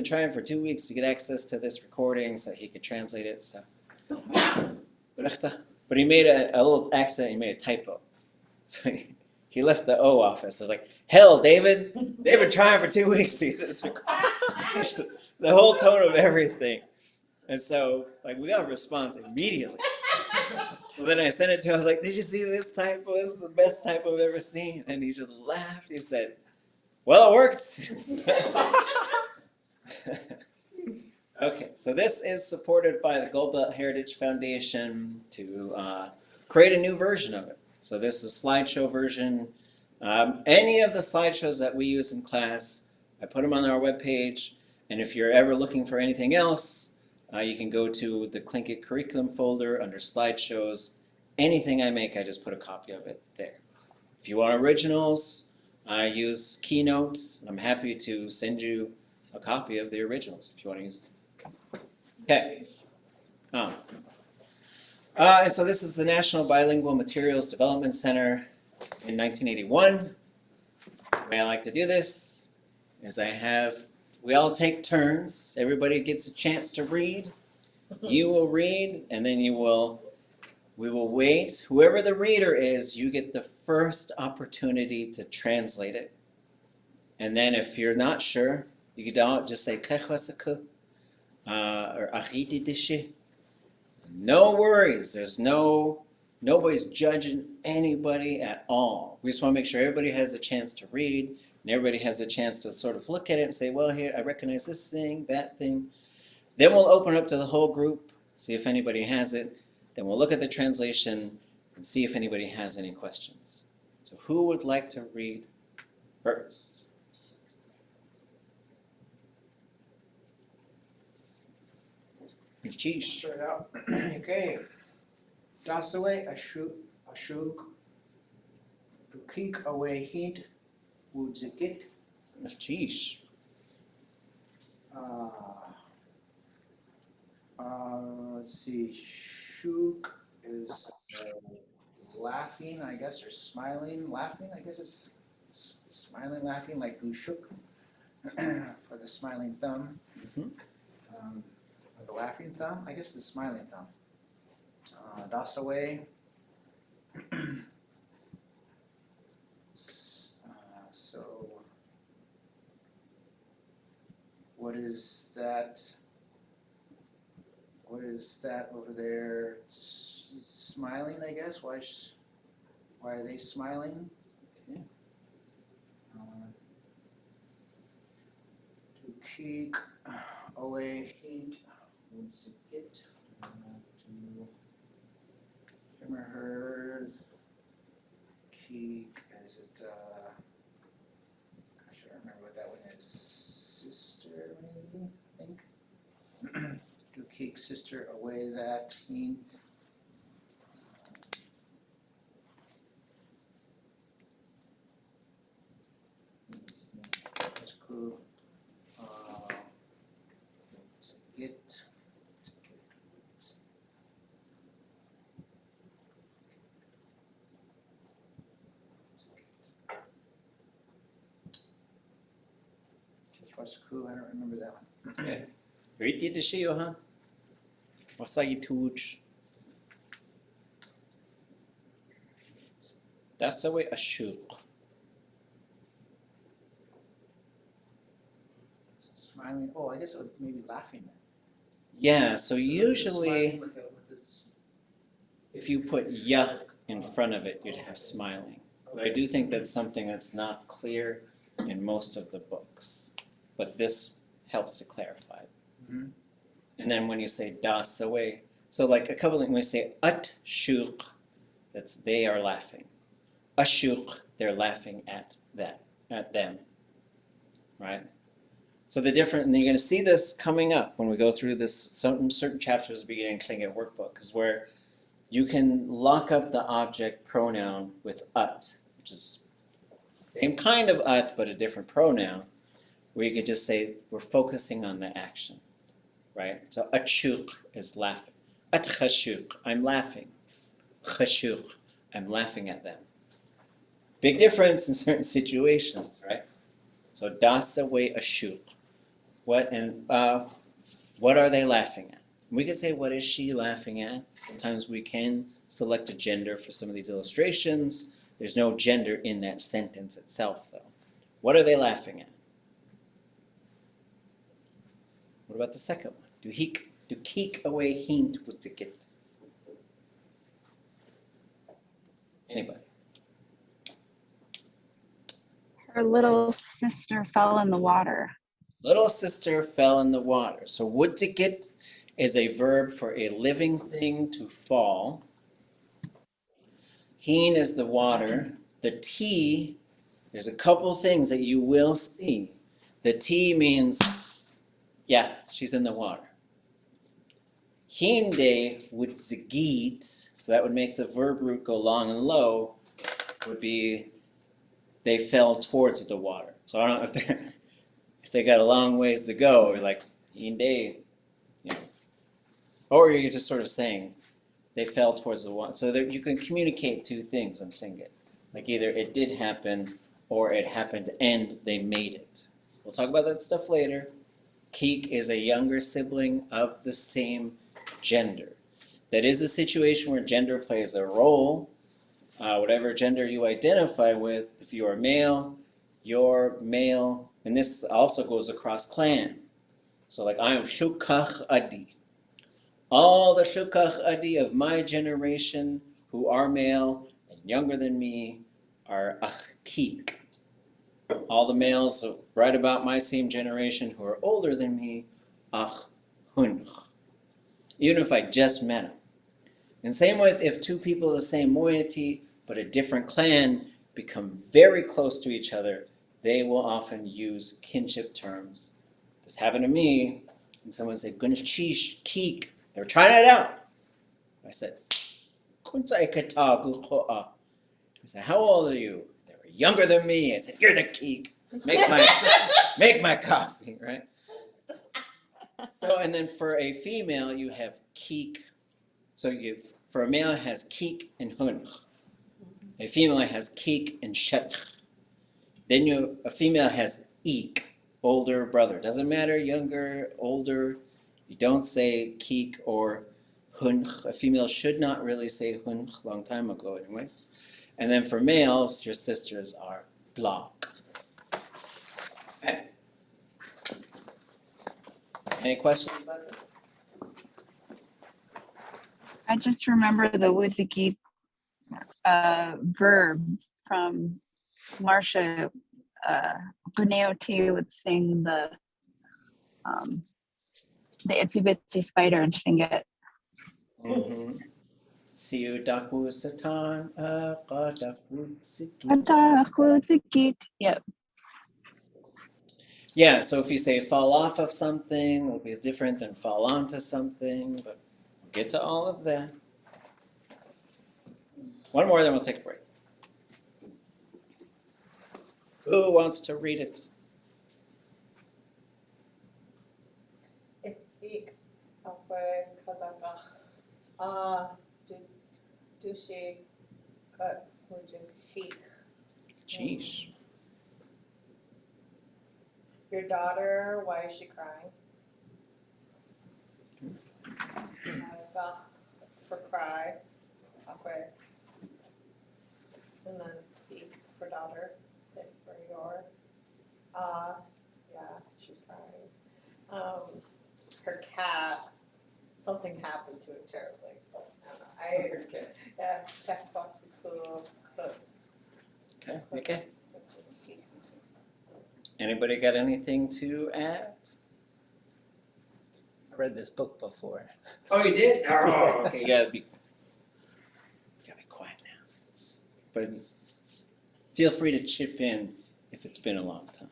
Speaker 1: trying for 2 weeks to get access to this recording so he could translate it. So. But he made a little accident, he made a typo. So he left the O off. So I was like, hell, David, they've been trying for 2 weeks to get this recording. The whole tone of everything. And so, like, we got a response immediately. So then I sent it to him. I was like, did you see this typo? This is the best typo I've ever seen. And he just laughed. He said, well, it worked. Okay, so this is supported by the Gold Belt Heritage Foundation to create a new version of it. So this is a slideshow version. Any of the slideshows that we use in class, I put them on our webpage. And if you're ever looking for anything else, you can go to the Tlingit curriculum folder under slideshows. Anything I make, I just put a copy of it there. If you want originals, I use Keynote. I'm happy to send you a copy of the originals if you want to use it. Okay. And so this is the National Bilingual Materials Development Center in 1981. The way I like to do this is we all take turns. Everybody gets a chance to read. You will read, and then we will wait. Whoever the reader is, you get the first opportunity to translate it. And then if you're not sure, you can just say Kechwasaku or Ahididishe. No worries. Nobody's judging anybody at all. We just want to make sure everybody has a chance to read, and everybody has a chance to sort of look at it and say, well, here, I recognize this thing, that thing. Then we'll open up to the whole group, see if anybody has it. Then we'll look at the translation and see if anybody has any questions. So who would like to read first? Cheesh.
Speaker 2: Start out. Okay. Dasaway ashuk peak away heat woodzikit.
Speaker 1: Cheesh.
Speaker 2: Let's see. Shuk is laughing, I guess, or smiling, laughing. I guess it's smiling, laughing, like ushuk for the smiling thumb.
Speaker 1: Mm-hmm.
Speaker 2: The laughing thumb, I guess the smiling thumb. Dasaway. So, what is that? what is that over there? Smiling, I guess. Why are they smiling?
Speaker 1: Okay.
Speaker 2: To keep away heat. What's it? To him or hers. Keep. Is it? Gosh, I don't remember what that one is. Sister, maybe. I think. To keep sister away that heat. That's cool. To get. What's cool? I don't remember that one.
Speaker 1: Okay. Riti de shiyo, huh? Wasagi tuch. That's the way a shuk.
Speaker 2: Smiling. Oh, I guess it was maybe laughing then.
Speaker 1: Yeah, so
Speaker 2: So
Speaker 1: usually
Speaker 2: smiling with its,
Speaker 1: if you put ya in front of it, you'd have smiling. But I do think that's something that's not clear in most of the books. But this helps to clarify it.
Speaker 2: Mhm.
Speaker 1: And then when you say das away, so like a couple things, when we say at shuk, that's they are laughing. Ashuk, they're laughing at that, at them. Right? So the different, and you're going to see this coming up when we go through this certain chapters of the beginning Tlingit workbook, is where you can lock up the object pronoun with ut, which is same kind of ut, but a different pronoun, where you could just say, we're focusing on the action, right? So atshuk is laughing. At chashuk, I'm laughing. Chashuk, I'm laughing at them. Big difference in certain situations, right? So das away ashuk. What are they laughing at? We could say, what is she laughing at? Sometimes we can select a gender for some of these illustrations. There's no gender in that sentence itself, though. What are they laughing at? What about the second one? Do keek away hint with the kit? Anybody?
Speaker 7: Her little sister fell in the water.
Speaker 1: Little sister fell in the water. So wuttikit is a verb for a living thing to fall. Heen is the water. The T, there's a couple things that you will see. The T means, yeah, she's in the water. Hinde wutzigit, so that would make the verb root go long and low, would be they fell towards the water. So I don't know if they got a long ways to go, you're like, hinde, you know. Or you're just sort of saying they fell towards the water. So that you can communicate two things in Tlingit. Like either it did happen or it happened and they made it. We'll talk about that stuff later. Keek is a younger sibling of the same gender. That is a situation where gender plays a role. Whatever gender you identify with, if you are male, you're male. And this also goes across clan. So like I am Shukach Adi. All the Shukach Adi of my generation who are male and younger than me are Achkik. All the males right about my same generation who are older than me, Ach Hunch. Even if I just met them. And same with if two people of the same moiety but a different clan become very close to each other, they will often use kinship terms. This happened to me, and someone said, Gunchish Keek. They were trying it out. I said, I said, how old are you? They were younger than me. I said, you're the Keek. Make my coffee, right? So, and then for a female, you have Keek. So for a male, it has Keek and Hunch. A female has Keek and Shetch. Then a female has Eek, older brother. Doesn't matter, younger, older. You don't say Keek or Hunch. A female should not really say Hunch, long time ago anyways. And then for males, your sisters are Block. Okay. Any questions about this?
Speaker 7: I just remember the Wuziki verb from Marsha. Buneoti would sing the itsy bitsy spider in Tlingit.
Speaker 1: Siu daku satan
Speaker 7: Yep.
Speaker 1: Yeah, so if you say fall off of something, it'll be different than fall onto something, but we'll get to all of that. One more, then we'll take a break. Who wants to read it?
Speaker 4: Isik akwe kadakach dushi kat hujik.
Speaker 1: Jeez.
Speaker 4: Your daughter, why is she crying? For cry. Akwe. And then speak for daughter, for your. Yeah, she's crying. Her cat, something happened to it terribly. I don't know. Yeah, cat foxico.
Speaker 1: Okay. Anybody got anything to add?
Speaker 10: I read this book before.
Speaker 1: Oh, you did? Oh, okay. You gotta be quiet now. But feel free to chip in if it's been a long time.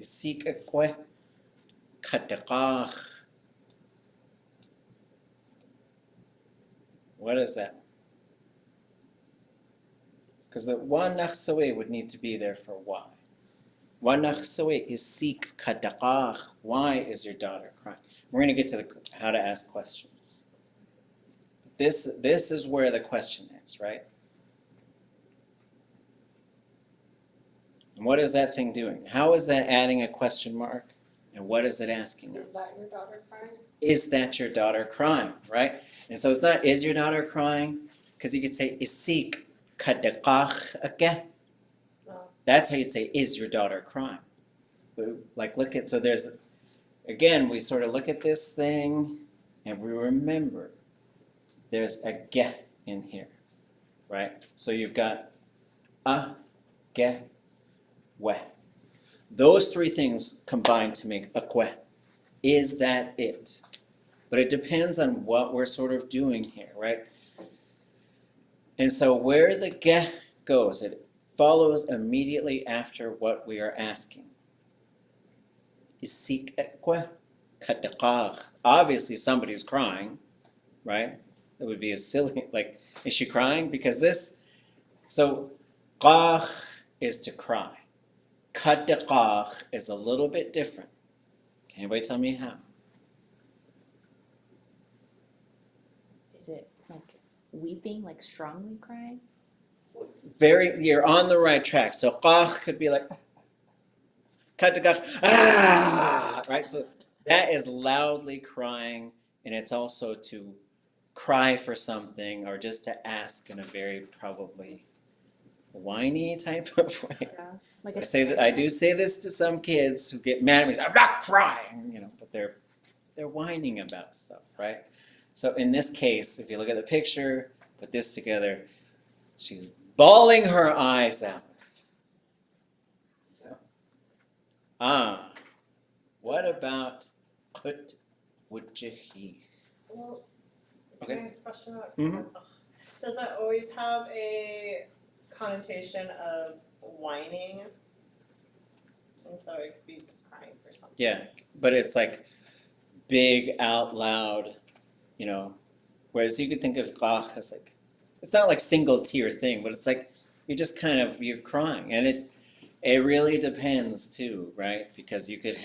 Speaker 1: Isik akwe katakach. What is that? Because the one nachsawe would need to be there for why. One nachsawe is seek katakach. Why is your daughter crying? We're going to get to how to ask questions. This is where the question is, right? And what is that thing doing? How is that adding a question mark? And what is it asking us?
Speaker 4: Is that your daughter crying?
Speaker 1: Is that your daughter crying, right? And so it's not, is your daughter crying? Because you could say, isik kadakach again. That's how you'd say, is your daughter crying? Like, look at, so there's, again, we sort of look at this thing and we remember there's a ge in here, right? So you've got a, ge, we. Those three things combine to make a kwe. Is that it? But it depends on what we're sort of doing here, right? And so where the ge goes, it follows immediately after what we are asking. Isik ekwe katakach. Obviously somebody's crying, right? It would be a silly, like, is she crying? Because this, so qach is to cry. Katakach is a little bit different. Can anybody tell me how?
Speaker 8: Is it like weeping, like strongly crying?
Speaker 1: You're on the right track. So qach could be like, katakach, right? So that is loudly crying, and it's also to cry for something or just to ask in a very probably whiny type of way.
Speaker 8: Yeah, like
Speaker 1: I do say this to some kids who get mad at me. Say, I'm not crying, but they're whining about stuff, right? So in this case, if you look at the picture, put this together, she's bawling her eyes out. So, what about put wujhi?
Speaker 4: Well,
Speaker 1: Okay.
Speaker 4: can I ask a question about
Speaker 1: Mhm.
Speaker 4: Does that always have a connotation of whining? And so it could be just crying for something.
Speaker 1: Yeah, but it's like big out loud, whereas you could think of qach as like, it's not like single tier thing, but it's like you're crying, and it really depends too, right? Because you could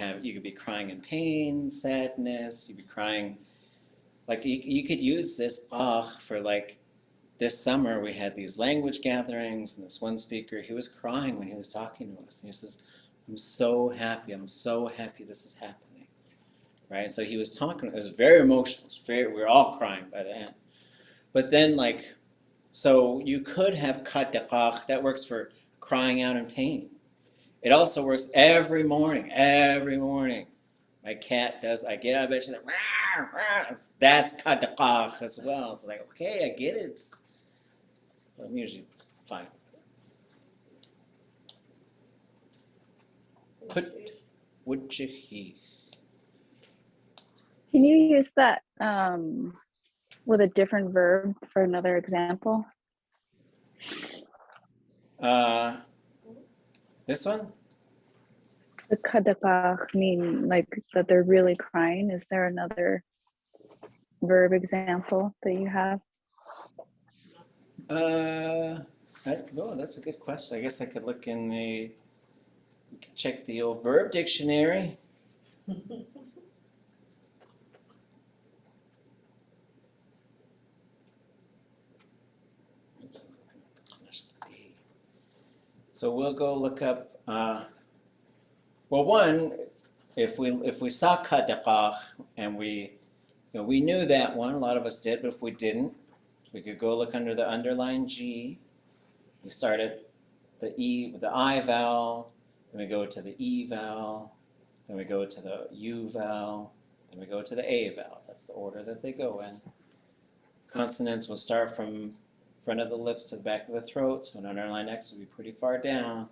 Speaker 1: be crying in pain, sadness, you'd be crying, like you could use this qach for like, this summer we had these language gatherings, and this one speaker, he was crying when he was talking to us, and he says, I'm so happy this is happening, right? And so he was talking, it was very emotional, we were all crying by the end. But then so you could have katakach, that works for crying out in pain. It also works every morning, My cat does, I get out of bed, she's like, rah, rah. That's cont'd as well. It's like, okay, I get it. I'm usually fine. Put would you he?
Speaker 7: Can you use that with a different verb for another example?
Speaker 1: This one?
Speaker 7: The kadakach mean like that they're really crying. Is there another verb example that you have?
Speaker 1: No, that's a good question. I guess I could look in the, check the old verb dictionary. So we'll go look up. Well, one, if we saw kadakach and we knew that one, a lot of us did, but if we didn't, we could go look under the underlined G. We start at the E, the I vowel, then we go to the E vowel, then we go to the U vowel, then we go to the A vowel. That's the order that they go in. Consonants will start from front of the lips to the back of the throat, so an underlined X will be pretty far down.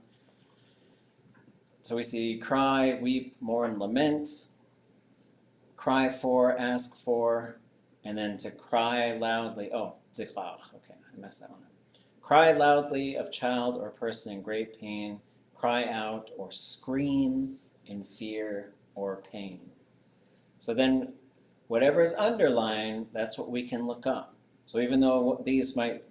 Speaker 1: So we see cry, weep, mourn, lament, cry for, ask for, and then to cry loudly. Oh, ziklach. Okay, I messed that one up. Cry loudly of child or person in great pain, cry out or scream in fear or pain. So then whatever is underlined, that's what we can look up. So even though these might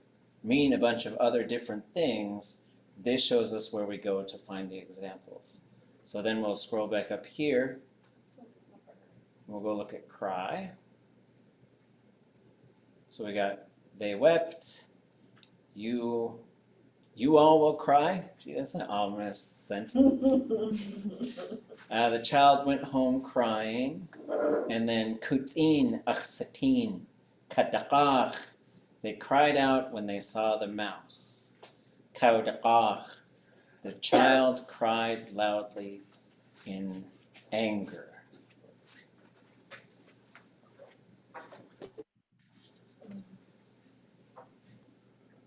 Speaker 1: mean a bunch of other different things, this shows us where we go to find the examples. So then we'll scroll back up here. We'll go look at cry. So we got they wept. You all will cry. Gee, that's an ominous sentence. The child went home crying. And then kutin achsatin kadakach. They cried out when they saw the mouse. Kaudakach. The child cried loudly in anger.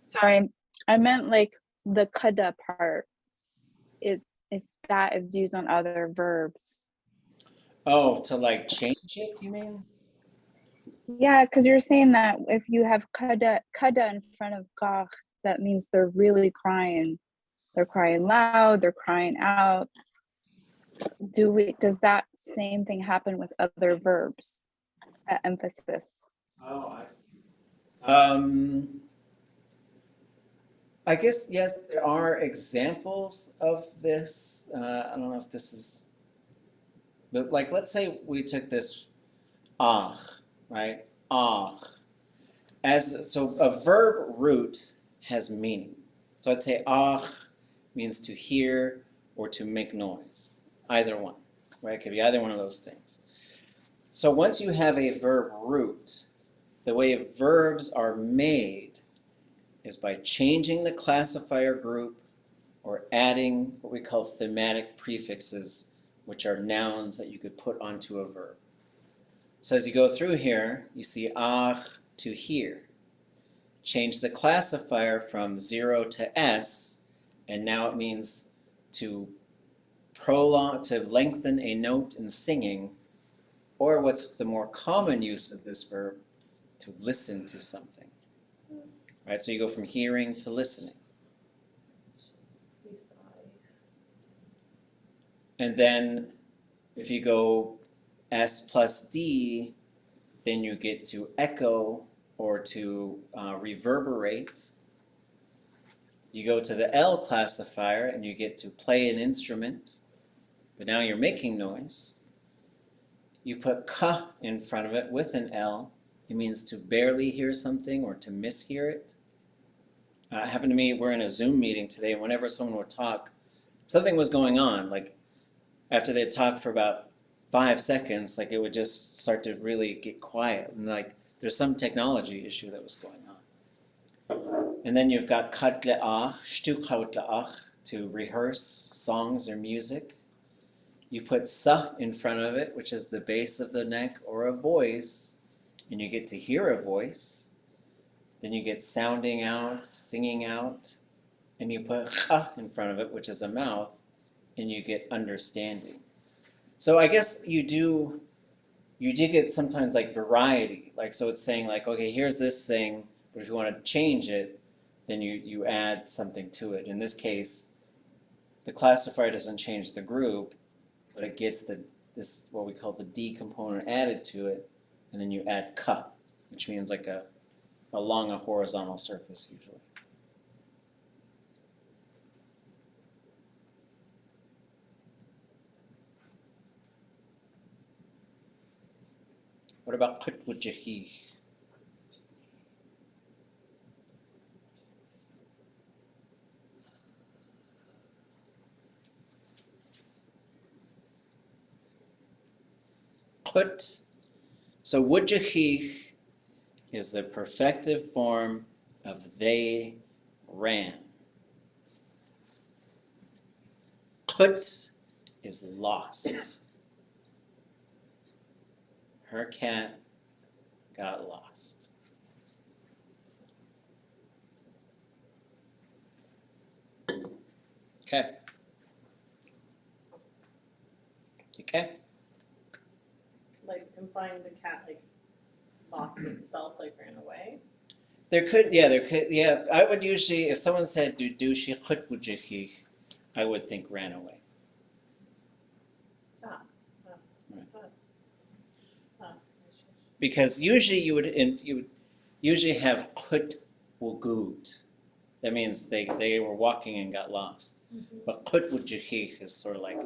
Speaker 7: Sorry, I meant like the kada part. If that is used on other verbs.
Speaker 1: Oh, to like change it, you mean?
Speaker 7: Yeah, because you're saying that if you have kada in front of gach, that means they're really crying. They're crying loud, they're crying out. Does that same thing happen with other verbs? That emphasis.
Speaker 1: Oh, I see. I guess, yes, there are examples of this. I don't know if this is, but like, let's say we took this ach, right? Ach. So a verb root has meaning. So I'd say ach means to hear or to make noise. Either one, right? It could be either one of those things. So once you have a verb root, the way verbs are made is by changing the classifier group or adding what we call thematic prefixes, which are nouns that you could put onto a verb. So as you go through here, you see ach to hear. Change the classifier from 0 to S, and now it means to prolong, to lengthen a note in singing, or what's the more common use of this verb, to listen to something. Right, so you go from hearing to listening. And then if you go S plus D, then you get to echo or to reverberate. You go to the L classifier and you get to play an instrument, but now you're making noise. You put ka in front of it with an L. It means to barely hear something or to mishear it. It happened to me, we're in a Zoom meeting today, and whenever someone would talk, something was going on. Like after they'd talk for about 5 seconds, like it would just start to really get quiet. And like there's some technology issue that was going on. And then you've got cont'd, shtu cont'd, to rehearse songs or music. You put sa in front of it, which is the base of the neck or a voice, and you get to hear a voice. Then you get sounding out, singing out, and you put cha in front of it, which is a mouth, and you get understanding. So I guess you do get sometimes like variety. Like, so it's saying like, okay, here's this thing, but if you want to change it, then you add something to it. In this case, the classifier doesn't change the group, but it gets this what we call the D component added to it, and then you add ka, which means like along a horizontal surface usually. What about qutwujahi? Qut. So wujahi is the perfective form of they ran. Qut is lost. Her cat got lost. Okay. Okay.
Speaker 4: Like implying the cat like lost itself, like ran away.
Speaker 1: There could. I would usually, if someone said dudushi qutwujahi, I would think ran away. Because usually you would usually have qut wugud. That means they were walking and got lost.
Speaker 4: Mm-hmm.
Speaker 1: But qut wujahih is sort of like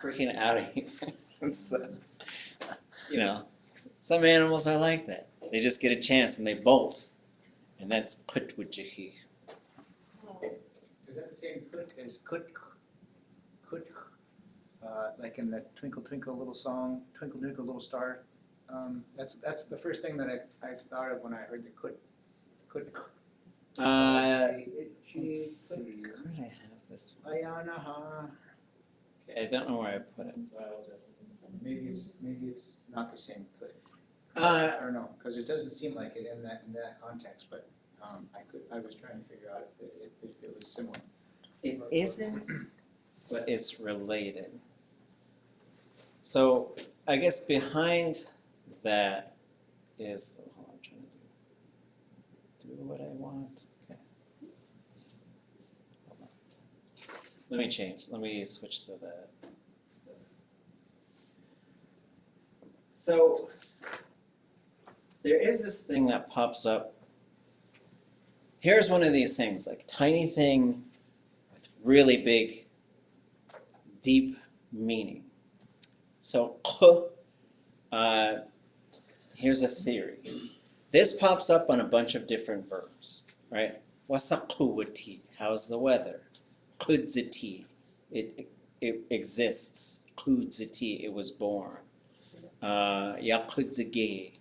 Speaker 1: freaking out of here. So, you know, some animals are like that. They just get a chance and they bolt. And that's qut wujahih.
Speaker 2: Is that the same kut as kut? Like in the Twinkle Twinkle Little Song, Twinkle Twinkle Little Star. That's the first thing that I thought of when I heard the kut.
Speaker 1: Let's see, where did I have this one?
Speaker 2: Ayanaha.
Speaker 1: Okay, I don't know where I put it, so I will just.
Speaker 2: Maybe it's not the same kut.
Speaker 1: Uh,
Speaker 2: I don't know, because it doesn't seem like it in that context. But I was trying to figure out if it was similar.
Speaker 1: It isn't, but it's related. So I guess behind that is, hold on, I'm trying to do what I want. Okay. Hold on. Let me change. Let me switch to that. So there is this thing that pops up. Here's one of these things, like tiny thing with really big, deep meaning. So, here's a theory. This pops up on a bunch of different verbs, right? Wasaquwati, how's the weather? Qudzati, it exists. Qudzati, it was born. Yaqudzage,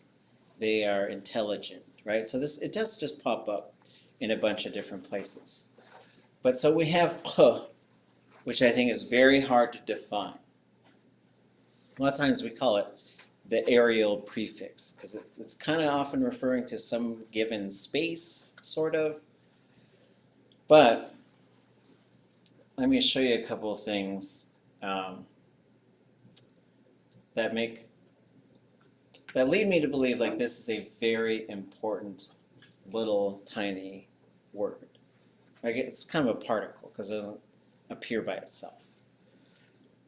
Speaker 1: they are intelligent, right? So it does just pop up in a bunch of different places. But so we have q, which I think is very hard to define. A lot of times we call it the aerial prefix because it's kind of often referring to some given space, sort of. But let me show you a couple of things that lead me to believe like this is a very important little tiny word. Like it's kind of a particle because it doesn't appear by itself.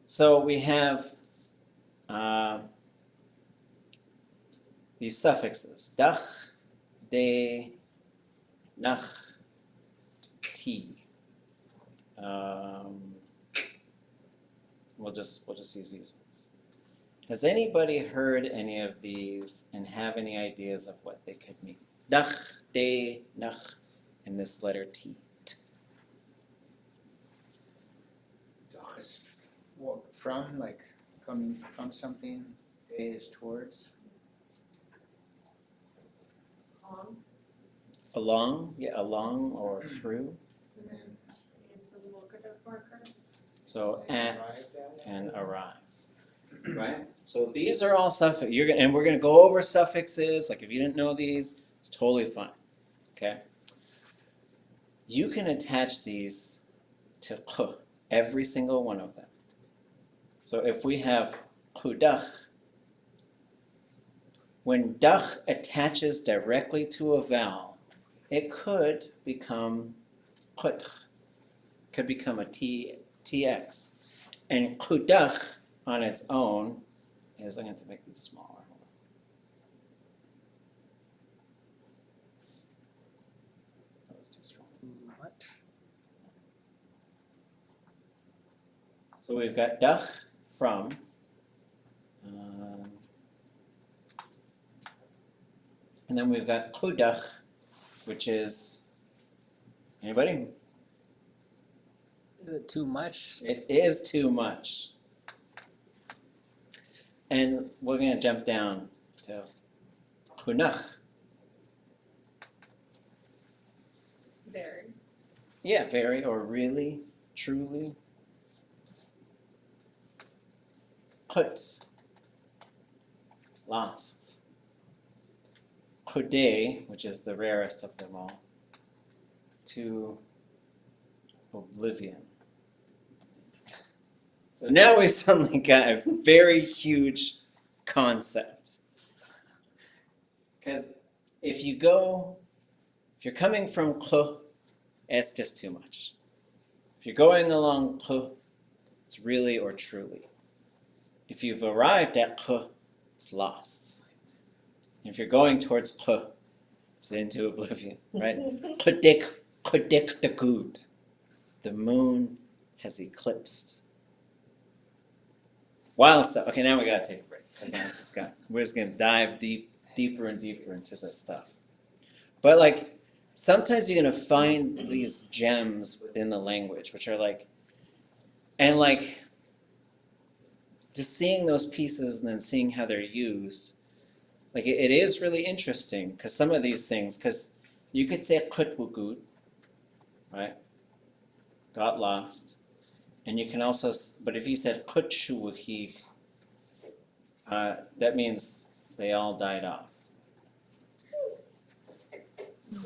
Speaker 1: So we have these suffixes, dach, de, nach, ti. We'll just use these ones. Has anybody heard any of these and have any ideas of what they could mean? Dach, de, nach, and this letter T.
Speaker 2: Doch is from, like coming from something. De is towards.
Speaker 1: Along, yeah, along or through.
Speaker 2: And then
Speaker 4: It's a locative marker.
Speaker 1: So
Speaker 2: And
Speaker 1: at
Speaker 2: arrived at.
Speaker 1: and arrived, right? So these are all suffix. And we're gonna go over suffixes. Like if you didn't know these, it's totally fine. Okay. You can attach these to k, every single one of them. So if we have kudach, when dach attaches directly to a vowel, it could become kutch, could become a tx. And kudach on its own is, I'm going to make these smaller. That was too strong.
Speaker 10: What?
Speaker 1: So we've got dach, from. And then we've got kudach, which is, anybody?
Speaker 10: Is it too much?
Speaker 1: It is too much. And we're going to jump down to kunach.
Speaker 4: Very.
Speaker 1: Yeah, very, or really, truly. Kut, lost. Kude, which is the rarest of them all, to oblivion. So now we suddenly got a very huge concept. Because if you're coming from k, it's just too much. If you're going along k, it's really or truly. If you've arrived at k, it's lost. If you're going towards k, it's into oblivion, right? Kudik the good. The moon has eclipsed. Wild stuff. Okay, now we gotta take a break. We're just gonna dive deeper and deeper into this stuff. But like, sometimes you're gonna find these gems within the language, which are like, and like, just seeing those pieces and then seeing how they're used, like it is really interesting because some of these things, because you could say kutwugud, right? Got lost. And you can also, but if you said kutshuwuhi, that means they all died off.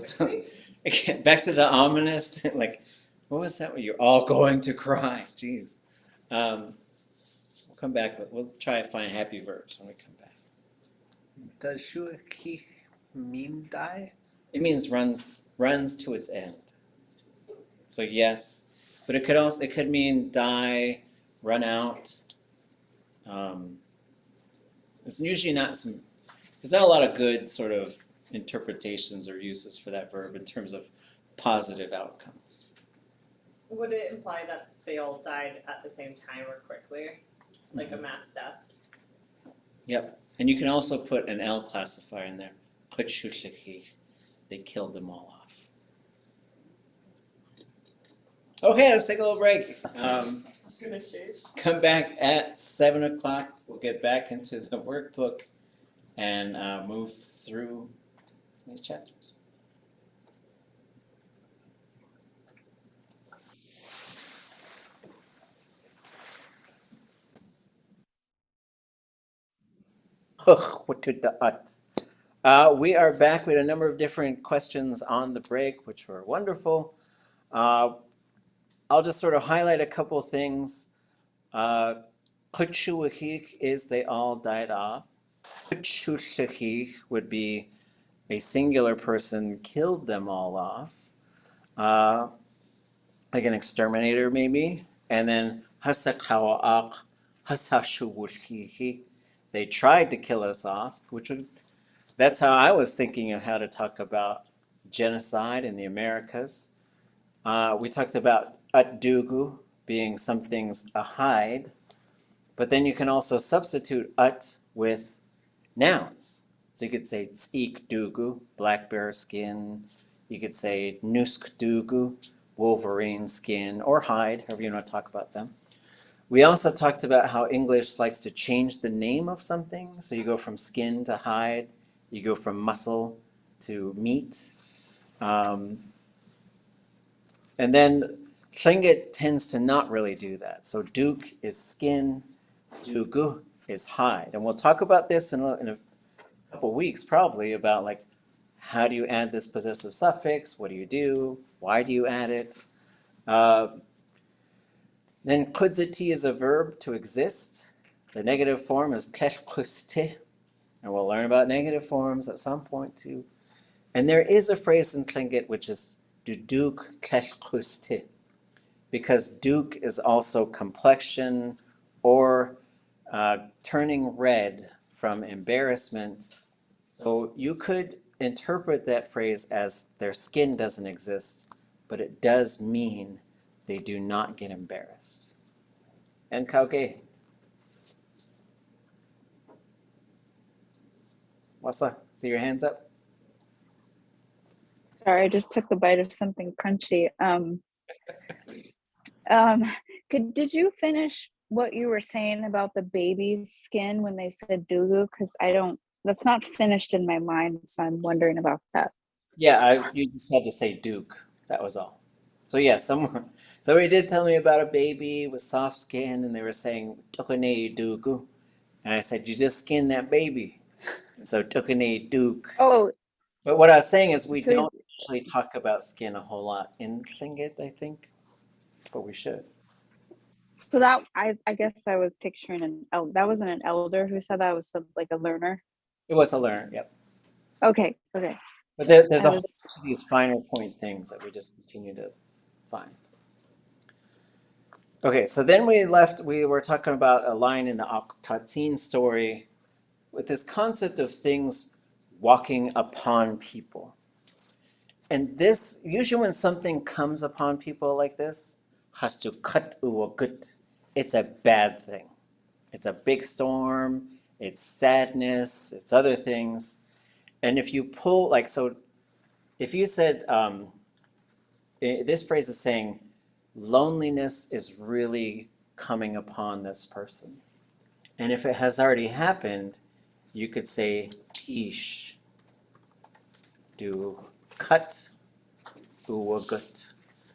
Speaker 1: So, again, back to the ominous, like, what was that? You're all going to cry. Jeez. We'll come back, but we'll try to find happy verbs when we come back.
Speaker 10: Does shuakich mean die?
Speaker 1: It means runs to its end. So yes, but it could mean die, run out. It's usually there's not a lot of good sort of interpretations or uses for that verb in terms of positive outcomes.
Speaker 4: Would it imply that they all died at the same time or quickly? Like a mass death?
Speaker 1: Yep. And you can also put an L classifier in there. They killed them all off. Okay, let's take a little break. Come back at 7 o'clock. We'll get back into the workbook and move through these chapters. We are back with a number of different questions on the break, which were wonderful. I'll just sort of highlight a couple things. Kutshuwahik is they all died off. Kutshushahik would be a singular person killed them all off. Like an exterminator maybe. And then hasakawa'ak, hasashuwushihi. They tried to kill us off, that's how I was thinking of how to talk about genocide in the Americas. We talked about ʼadudli being something's a hide, but then you can also substitute ut with nouns. So you could say ʼtsikdugu, black bear skin. You could say nuskdugu, wolverine skin, or hide, however you want to talk about them. We also talked about how English likes to change the name of something. So you go from skin to hide. You go from muscle to meat. And then Tlingit tends to not really do that. So duk is skin, dugu is hide. And we'll talk about this in a couple weeks probably about like how do you add this possessive suffix? What do you do? Why do you add it? Then kudziti is a verb to exist. The negative form is tleshkuste. And we'll learn about negative forms at some point too. And there is a phrase in Tlingit which is duduk tleshkuste, because duk is also complexion or turning red from embarrassment. So you could interpret that phrase as their skin doesn't exist, but it does mean they do not get embarrassed. And kauke. What's up? See your hands up?
Speaker 7: Sorry, I just took a bite of something crunchy. Did you finish what you were saying about the baby's skin when they said dugu? Because that's not finished in my mind, so I'm wondering about that.
Speaker 1: Yeah, you just had to say Duke. That was all. So yeah, somebody did tell me about a baby with soft skin, and they were saying "Tukane Duku," and I said, "You just skinned that baby." And so Tukane Duke.
Speaker 7: Oh,
Speaker 1: But what I was saying is we
Speaker 7: so
Speaker 1: don't actually talk about skin a whole lot in Tlingit, I think, but we should.
Speaker 7: that I guess I was picturing that wasn't an elder who said that, was like a learner.
Speaker 1: It was a learn, yep.
Speaker 7: Okay.
Speaker 1: But there's
Speaker 7: I
Speaker 1: a whole
Speaker 7: was
Speaker 1: bunch of these finer point things that we just continue to find. Okay, so then we were talking about a line in the ʼadudli.átk story with this concept of things walking upon people. And this, usually when something comes upon people like this, has to cut uwagut, it's a bad thing. It's a big storm, it's sadness, it's other things. And if you pull, like, so if you said, this phrase is saying, loneliness is really coming upon this person. And if it has already happened, you could say tish, do cut, uwagut.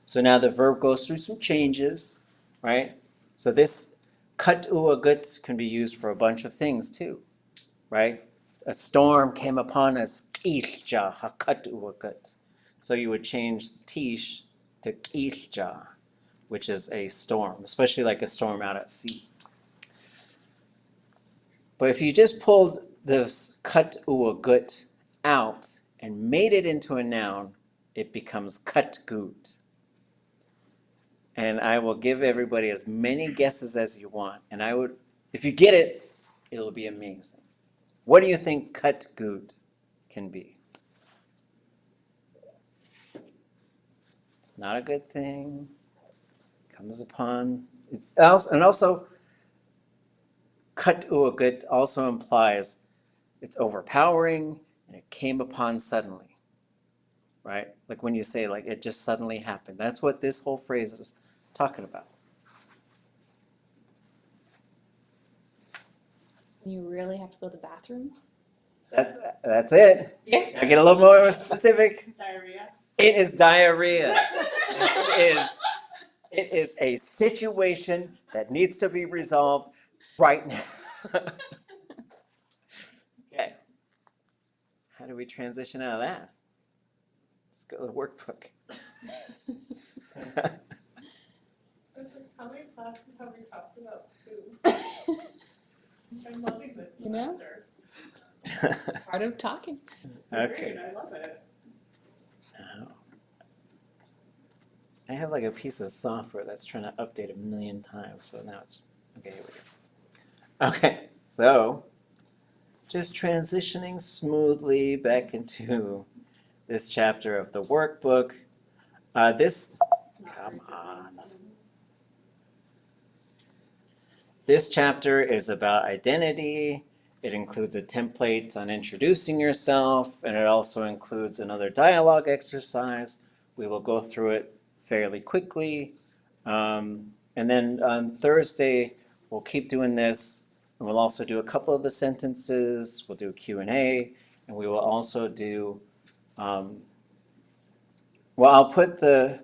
Speaker 1: So now the verb goes through some changes, right? So this cut uwagut can be used for a bunch of things too, right? A storm came upon us, kilja hakat uwagut. So you would change tish to kilja, which is a storm, especially like a storm out at sea. But if you just pulled this cut uwagut out and made it into a noun, it becomes cut gut. And I will give everybody as many guesses as you want. And if you get it, it'll be amazing. What do you think cut gut can be? It's not a good thing. Comes upon. And also, cut uwagut also implies it's overpowering and it came upon suddenly, right? Like when you say like it just suddenly happened. That's what this whole phrase is talking about.
Speaker 8: You really have to go to the bathroom?
Speaker 1: That's it.
Speaker 8: Yes.
Speaker 1: I get a little more specific.
Speaker 4: Diarrhea.
Speaker 1: It is diarrhea. It is a situation that needs to be resolved right now. Okay. How do we transition out of that? Let's go to the workbook.
Speaker 4: I was like, how many classes have we talked about food? I'm loving this
Speaker 8: You know?
Speaker 4: semester.
Speaker 8: Part of talking.
Speaker 1: Okay.
Speaker 4: Great, I love it.
Speaker 1: I have like a piece of software that's trying to update a million times, so now it's okay. Here we go. Okay, so just transitioning smoothly back into this chapter of the workbook. Come on. This chapter is about identity. It includes a template on introducing yourself, and it also includes another dialogue exercise. We will go through it fairly quickly. And then on Thursday, we'll keep doing this, and we'll also do a couple of the sentences. We'll do Q&A, and we will also do, well, I'll put the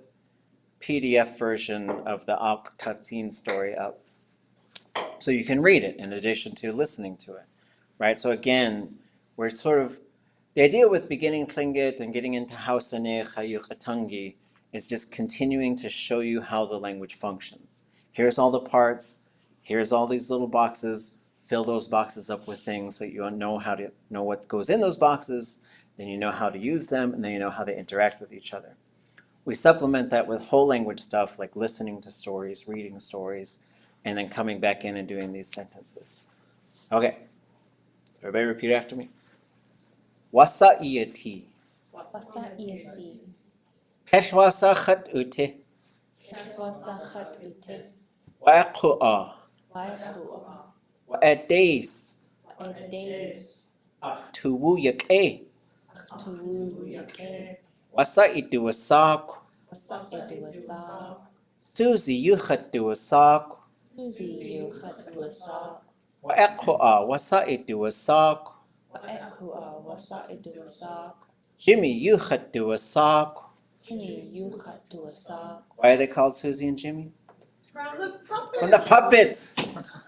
Speaker 1: PDF version of the ʼadudli.átk story up, so you can read it in addition to listening to it, right? So again, we're sort of, the idea with beginning Tlingit and getting into Hausaneh, Hayuchatangi is just continuing to show you how the language functions. Here's all the parts, here's all these little boxes, fill those boxes up with things so you know how to know what goes in those boxes, then you know how to use them, and then you know how they interact with each other. We supplement that with whole language stuff like listening to stories, reading stories, and then coming back in and doing these sentences. Okay, everybody repeat after me. Wasa'iyati.
Speaker 8: Wasa'iyati.
Speaker 1: Keshwasa khat ute.
Speaker 8: Kashwasa khat ute.
Speaker 1: Wa'aqua.
Speaker 8: Waiqua.
Speaker 1: Wa'adais.
Speaker 8: Wa'edeis.
Speaker 1: Tuwu yak'e.
Speaker 8: Tuwu yake.
Speaker 1: Wasa'idu wasak.
Speaker 8: Wasa'idu wasak.
Speaker 1: Suzi yukhatu wasak.
Speaker 8: Suzi yukhatu wasak.
Speaker 1: Wa'aqua wasa'idu wasak.
Speaker 8: Wa'equa wasa'idu wasak.
Speaker 1: Jimmy yukhatu wasak.
Speaker 8: Jimmy yukhatu wasak.
Speaker 1: Why are they called Susie and Jimmy?
Speaker 4: From the puppets.
Speaker 1: From the puppets.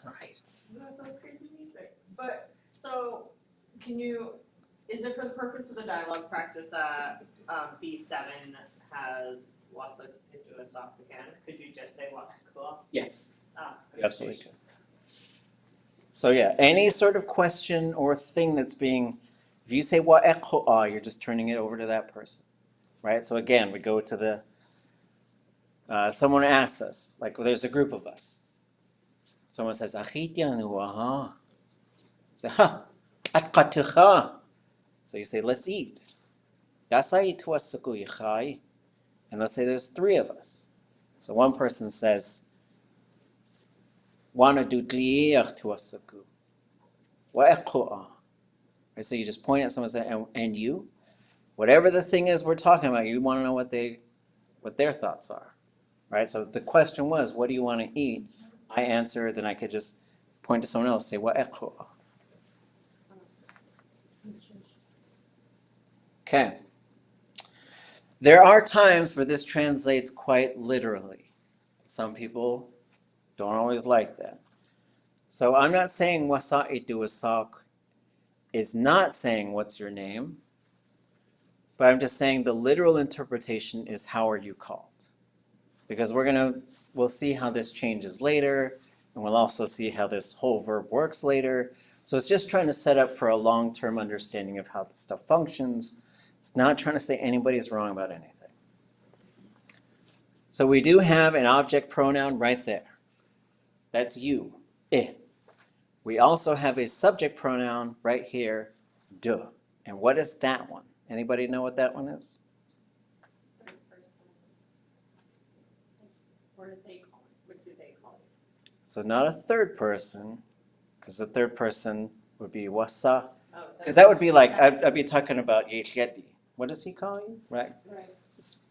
Speaker 1: Right.
Speaker 4: That's crazy music. But, so, is it for the purpose of the dialogue practice that B7 has wasa into a soft again? Could you just say what cool?
Speaker 1: Yes,
Speaker 4: Okay.
Speaker 1: absolutely could. So yeah, any sort of question or thing that's being, if you say wa'aqua, you're just turning it over to that person, right? So again, we go to the, someone asks us, like there's a group of us. Someone says, Achitianu aha. Say, ha, atqatucha. So you say, let's eat. Dasai tuasaku yichai. And let's say there's 3 of us. So one person says, ʼadudli.átk tuasaku. Wa'aqua. So you just point at someone and say, and you? Whatever the thing is we're talking about, you want to know what their thoughts are, right? So the question was, what do you want to eat? I answer, then I could just point to someone else, say, wa'aqua. Okay. There are times where this translates quite literally. Some people don't always like that. So I'm not saying wasa'idu wasak is not saying what's your name, but I'm just saying the literal interpretation is how are you called? Because we'll see how this changes later, and we'll also see how this whole verb works later. So it's just trying to set up for a long-term understanding of how this stuff functions. It's not trying to say anybody's wrong about anything. So we do have an object pronoun right there. That's you, eh. We also have a subject pronoun right here, de. And what is that one? Anybody know what that one is?
Speaker 4: Third person. What do they call it? What do they call it?
Speaker 1: So not a third person, because the third person would be wasa.
Speaker 4: Oh,
Speaker 1: Because that would be like, I'd be talking about Yádi. What does he call you? Right?
Speaker 4: Right. Second?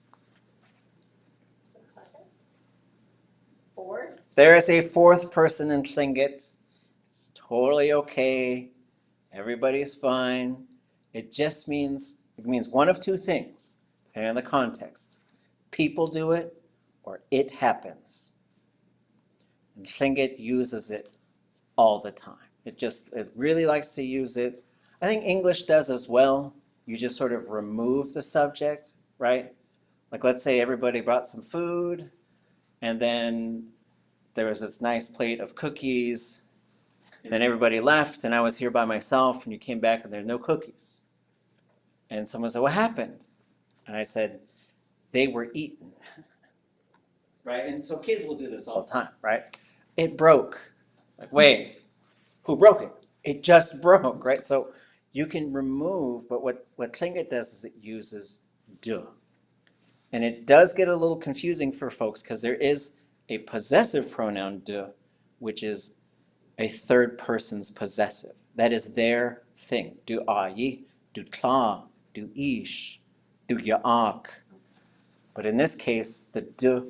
Speaker 4: Fourth?
Speaker 1: There is a 4th person in Tlingit. It's totally okay. Everybody's fine. It means one of 2 things, depending on the context. People do it, or it happens. And Tlingit uses it all the time. It really likes to use it. I think English does as well. You just sort of remove the subject, right? Like let's say everybody brought some food, and then there was this nice plate of cookies, and then everybody left, and I was here by myself, and you came back and there's no cookies. And someone said, what happened? And I said, they were eaten. Right? And so kids will do this all the time, right? It broke. Like, wait, who broke it? It just broke, right? So you can remove, but what Tlingit does is it uses de. And it does get a little confusing for folks because there is a possessive pronoun de, which is a third person's possessive. That is their thing. Du ayi, du tla, du ish, du ya'ak. But in this case, the de,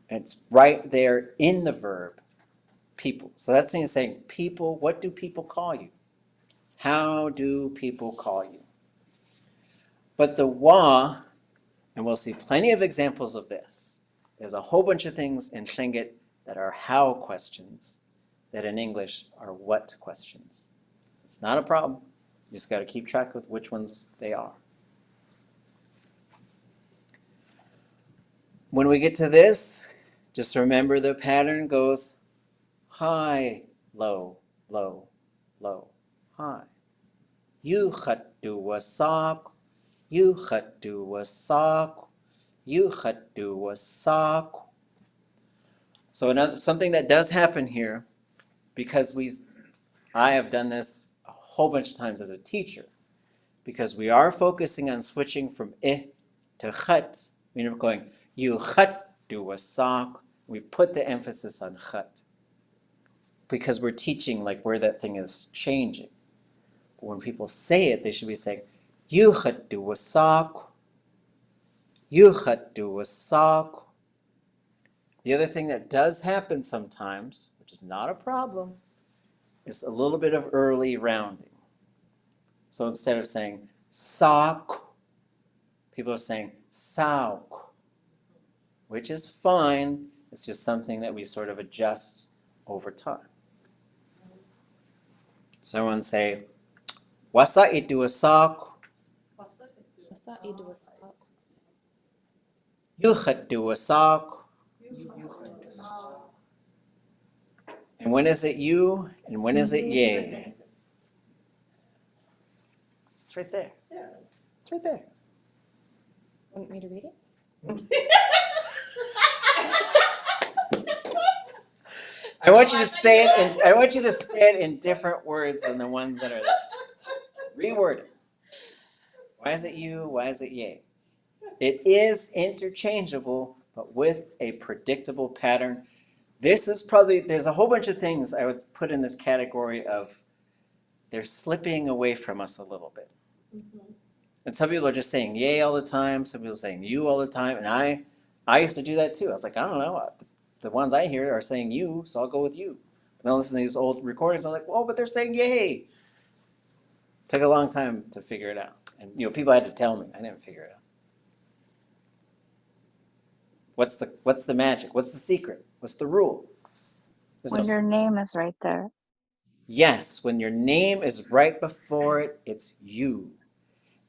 Speaker 1: it's right there in the verb, people. So that's saying people, what do people call you? How do people call you? But the wa, and we'll see plenty of examples of this, There's a whole bunch of things in Tlingit that are how questions that in English are what questions. It's not a problem. You just got to keep track with which ones they are. When we get to this, just remember the pattern goes high, low, low, low, high. Yuchatu wasak, yuchatu wasak, yuchatu wasak. So something that does happen here, because I have done this a whole bunch of times as a teacher, because we are focusing on switching from to chat. We're going, yuchatu wasak. We put the emphasis on chat, because we're teaching like where that thing is changing. But when people say it, they should be saying, yuchatu wasak, yuchatu wasak. The other thing that does happen sometimes, which is not a problem, is a little bit of early rounding. So instead of saying sak, people are saying sauk, which is fine. It's just something that we sort of adjust over time. Someone say, wasa itu wasak, yuchatu wasak. And when is it you and when is it ye? It's right there. It's right there.
Speaker 8: Want me to read it?
Speaker 1: I want you to say it in different words than the ones that are there. Reword it. Why is it you? Why is it ye? It is interchangeable, but with a predictable pattern. There's a whole bunch of things I would put in this category of they're slipping away from us a little bit. And some people are just saying yay all the time. Some people are saying you all the time. And I used to do that too. I was like, I don't know. The ones I hear are saying you, so I'll go with you. And then I listen to these old recordings. I'm like, oh, but they're saying yay. Took a long time to figure it out. And people had to tell me. I didn't figure it out. What's the magic? What's the secret? What's the rule?
Speaker 7: When your name is right there.
Speaker 1: Yes, when your name is right before it, it's you.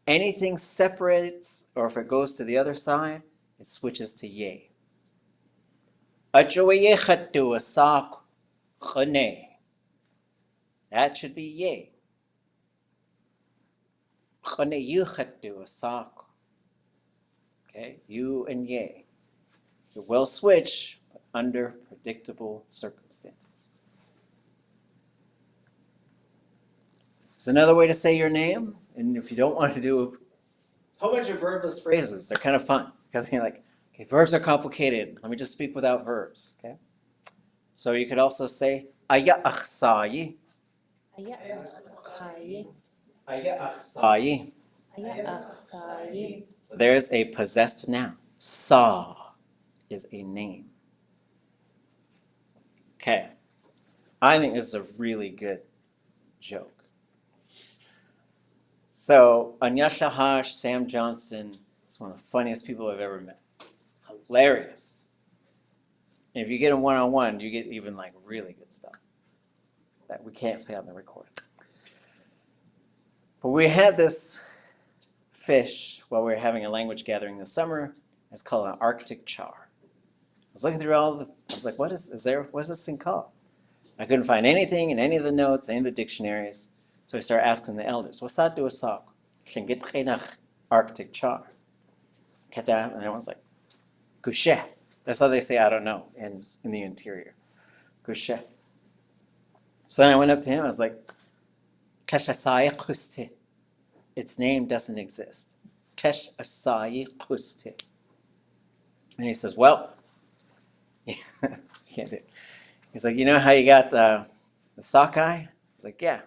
Speaker 1: Anything separates, or if it goes to the other side, it switches to ye. That should be ye. Okay, you and ye. It will switch, but under predictable circumstances. It's another way to say your name, and if you don't want to do a whole bunch of verbless phrases, they're kind of fun, because you're like, okay, verbs are complicated. Let me just speak without verbs, okay? So you could also say, aya akhsayi.
Speaker 8: Aya akhsayi.
Speaker 1: Aya akhsayi.
Speaker 8: Aya akhsayi.
Speaker 1: There's a possessed noun. Sa is a name. Okay. I think this is a really good joke. So Anya Shahash, Sam Johnson, is one of the funniest people I've ever met. Hilarious. And if you get him one-on-one, you get even like really good stuff that we can't say on the recording. But we had this fish while we were having a language gathering this summer. It's called an Arctic char. I was looking through I was like, what's this thing called? I couldn't find anything in any of the notes, any of the dictionaries. So I started asking the elders, what's that do with sock? Tlingit Arctic char. Get that? And everyone's like, Gushe. That's how they say I don't know in the interior. Gushe. So then I went up to him, I was like, Kesh kuste. Its name doesn't exist. Kesh asayi kuste. And he says, well, can't do it. He's like, you know how you got the sockeye? He's like, yeah.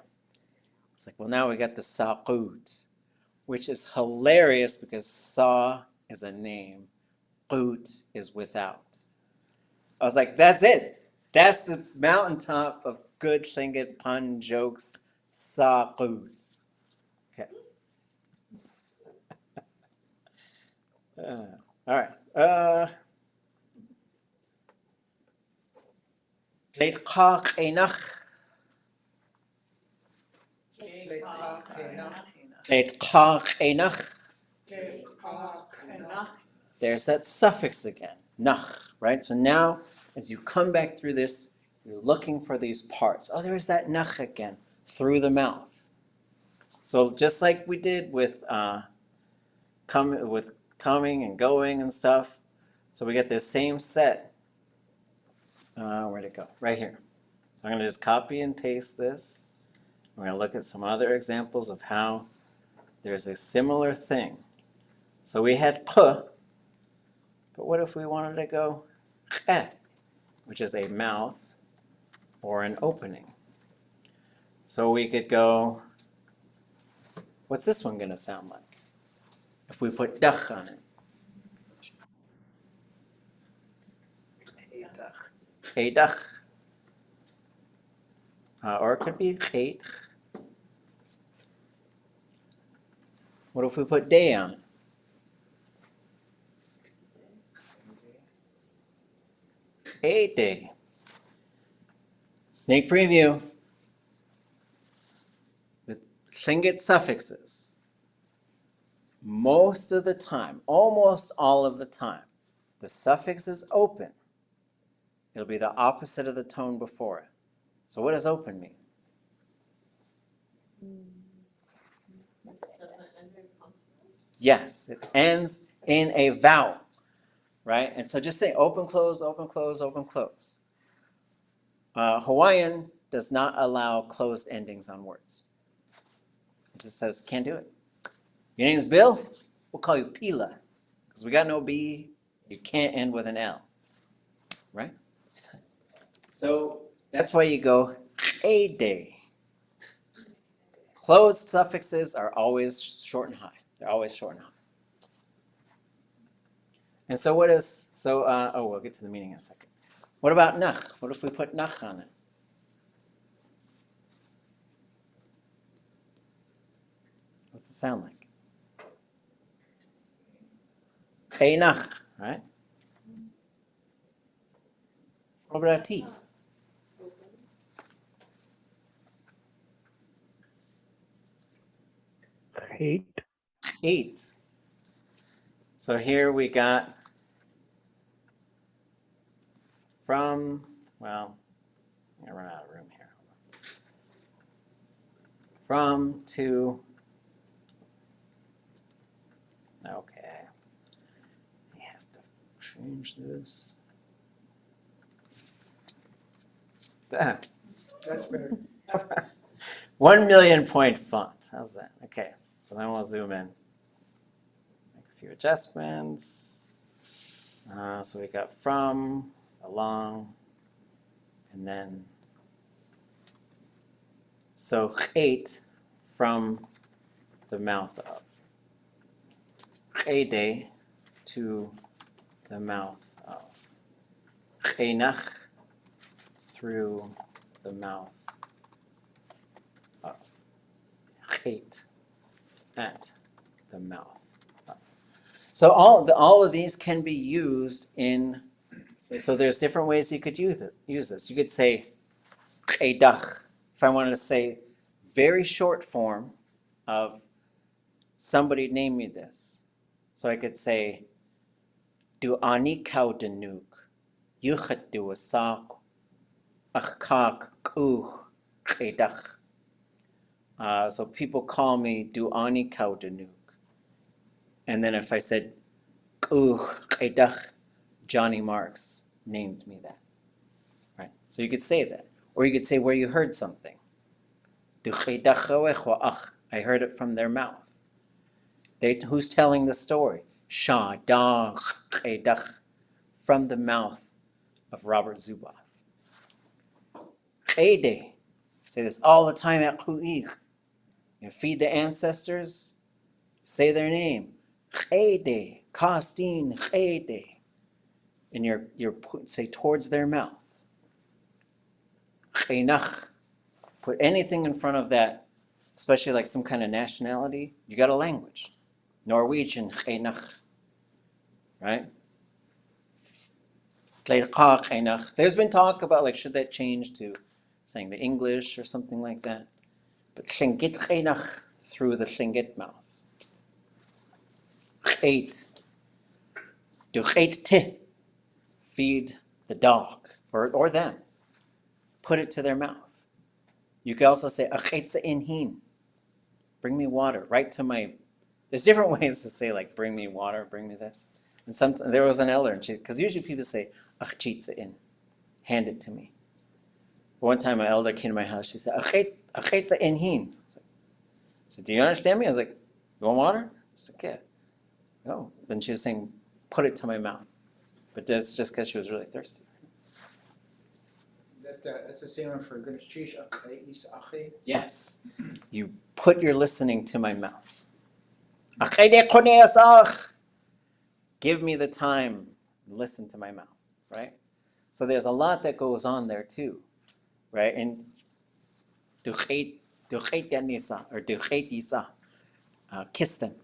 Speaker 1: It's like, well, now we got the saqut, which is hilarious because sa is a name, qut is without. I was like, that's it. That's the mountaintop of good Tlingit pun jokes, saqut. Okay. All right. Leitchach einach. Leitchach einach. There's that suffix again, nach, right? So now, as you come back through this, you're looking for these parts. Oh, there's that nach again, through the mouth. So just like we did with coming and going and stuff, so we get this same set. Where'd it go? Right here. So I'm going to just copy and paste this. We're going to look at some other examples of how there's a similar thing. So we had k, but what if we wanted to go khe, which is a mouth or an opening? So we could go, what's this one going to sound like? If we put dach on it. Cheidach. Or it could be cheit. What if we put day on it? A day. Sneak preview. With Lingít suffixes, most of the time, almost all of the time, the suffix is open. It'll be the opposite of the tone before it. So what does open mean? Yes, it ends in a vowel, right? And so just say open, close, open, close, open, close. Hawaiian does not allow closed endings on words. It just says, can't do it. Your name's Bill? We'll call you Pila, because we got no B. You can't end with an L, right? So that's why you go a day. Closed suffixes are always short and high. They're always short and high. And so what is, we'll get to the meaning in a second. What about nach? What if we put nach on it? What's it sound like? Hey nach, right? What about T?
Speaker 9: Hate.
Speaker 1: 8. So here we got from, well, I'm gonna run out of room here. From to, okay. We have to change this.
Speaker 2: That's better.
Speaker 1: 1 million point font. How's that? Okay. So then we'll zoom in. Make a few adjustments. So we got from, along, and then so 8 from the mouth of. Day to the mouth of. Nach through the mouth of. Hate at the mouth of. So all of these can be used in, so there's different ways you could use this. You could say dach. If I wanted to say very short form of somebody named me this. So I could say du ani kaudenuk, yuchat du asak, achkak kuch dach. So people call me du ani kaudenuk. And then if I said kuch dach, Johnny Marks named me that. Right? So you could say that. Or you could say where you heard something. I heard it from their mouth. Who's telling the story? From the mouth of Robert Zuboff. Say this all the time at Ku'ir. You feed the ancestors, say their name. Kastin, and you're say towards their mouth. Put anything in front of that, especially like some kind of nationality, you got a language. Norwegian, right? There's been talk about like should that change to saying the English or something like that. But Lingít through the Tlingit mouth. Eight. Feed the dog or them. Put it to their mouth. You can also say inhin. Bring me water. Right to my. There's different ways to say like bring me water, bring me this. And sometimes there was an elder, because usually people say in, hand it to me. One time an elder came to my house. She said inhin. I said, do you understand me? I was like, you want water? She's like, yeah. No. Then she was saying, put it to my mouth. But that's just because she was really thirsty.
Speaker 2: That's the same one for good chish.
Speaker 1: Yes. You put your listening to my mouth. Give me the time. Listen to my mouth. Right? So there's a lot that goes on there too. Right? And kiss them.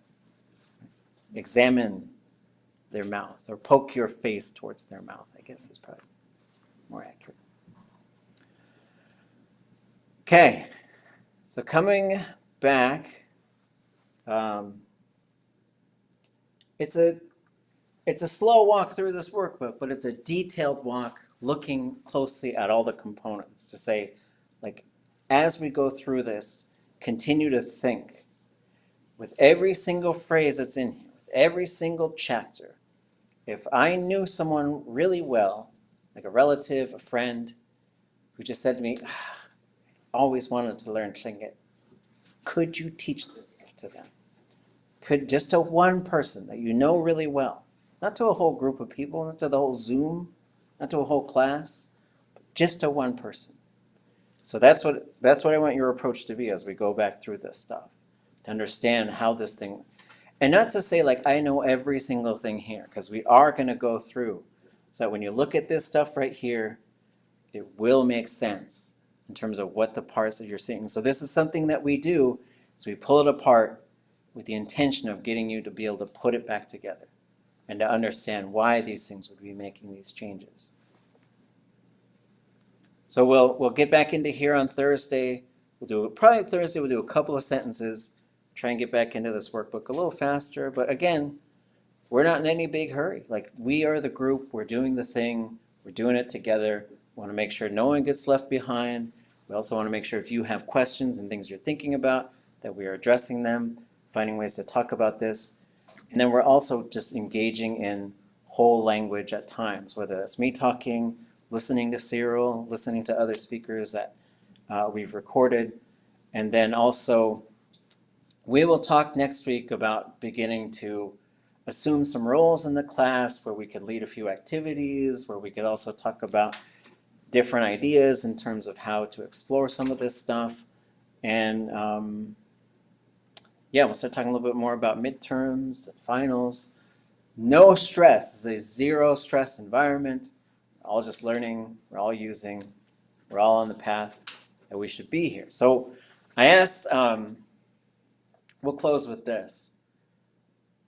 Speaker 1: Examine their mouth, or poke your face towards their mouth, I guess is probably more accurate. Okay, so coming back, it's a slow walk through this workbook, but it's a detailed walk looking closely at all the components to say, like, as we go through this, continue to think with every single phrase that's in here, with every single chapter. If I knew someone really well, like a relative, a friend, who just said to me, always wanted to learn Tlingit, could you teach this to them? Could just to one person that you know really well, not to a whole group of people, not to the whole Zoom, not to a whole class, but just to one person. So that's what I want your approach to be as we go back through this stuff, to understand how this thing. And not to say like I know every single thing here, because we are going to go through. So that when you look at this stuff right here, it will make sense in terms of what the parts that you're seeing. So this is something that we do, so we pull it apart with the intention of getting you to be able to put it back together and to understand why these things would be making these changes. So we'll get back into here on Thursday. We'll do a couple of sentences. Try and get back into this workbook a little faster. But again, we're not in any big hurry. Like, we are the group, we're doing the thing, we're doing it together. We want to make sure no one gets left behind. We also want to make sure if you have questions and things you're thinking about, that we are addressing them, finding ways to talk about this. And then we're also just engaging in whole language at times, whether that's me talking, listening to Cyril, listening to other speakers that we've recorded. And then also, we will talk next week about beginning to assume some roles in the class where we could lead a few activities, where we could also talk about different ideas in terms of how to explore some of this stuff. And we'll start talking a little bit more about midterms and finals. No stress. It's a zero stress environment. We're all just learning, we're all using, we're all on the path that we should be here. So I asked, we'll close with this.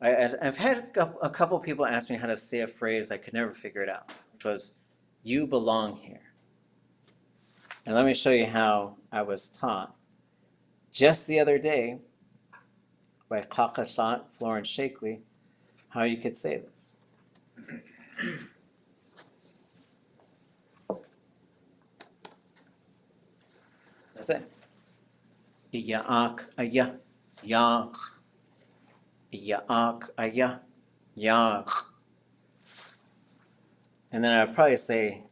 Speaker 1: I've had a couple people ask me how to say a phrase I could never figure it out, which was, you belong here. And let me show you how I was taught just the other day by Kakashat, Florence Shakely, how you could say this. That's it. Yak ayah, yak. Yak ayah, yak. And then I'd probably say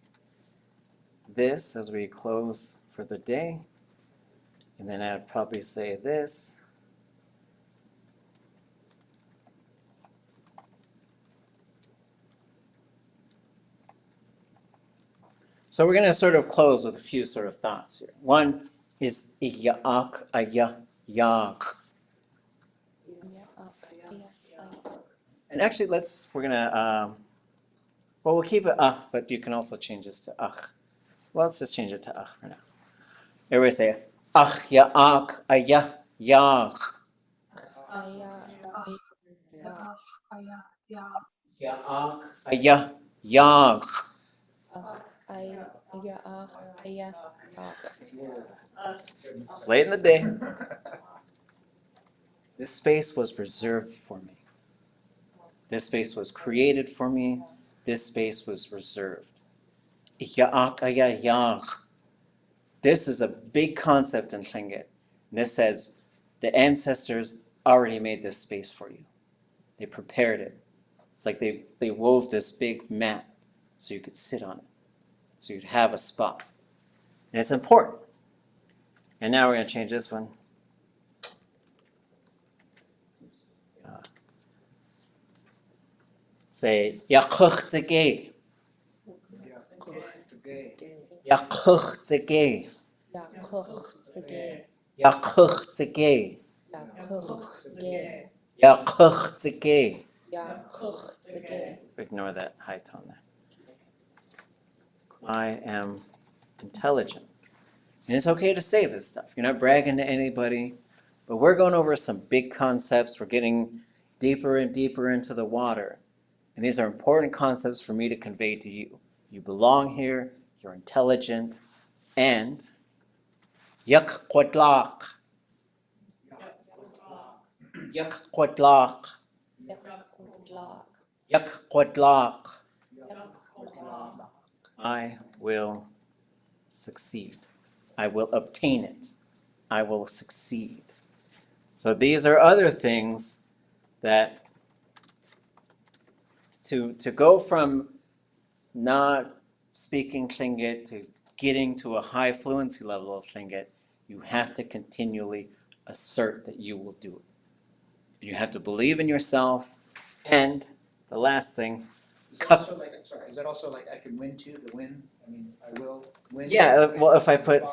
Speaker 1: this as we close for the day. And then I'd probably say this. So we're going to sort of close with a few sort of thoughts here. One is yak ayah, yak. And actually, we're going to, we'll keep it but you can also change this to Well, let's just change it to for now. Everybody say, yak ayah, yak. Yak ayah, yak. It's late in the day. This space was reserved for me. This space was created for me. This space was reserved. This is a big concept in Tlingit. And this says the ancestors already made this space for you. They prepared it. It's like they wove this big mat so you could sit on it, so you'd have a spot. And it's important. And now we're going to change this one. Oops. Say, yakuchtige. Yakuchtige. Yakuchtige. Yakuchtige. Ignore that high tone there. I am intelligent. And it's okay to say this stuff. You're not bragging to anybody, but we're going over some big concepts. We're getting deeper and deeper into the water. And these are important concepts for me to convey to you. You belong here, you're intelligent, and yak quadlak. Yak quadlak. Yak quadlak. I will succeed. I will obtain it. I will succeed. So these are other things that to go from not speaking Tlingit to getting to a high fluency level of Tlingit, you have to continually assert that you will do it. You have to believe in yourself. And the last thing,
Speaker 2: Is that also like I can win too, the win? I mean, I will win.
Speaker 1: yeah, well, if I put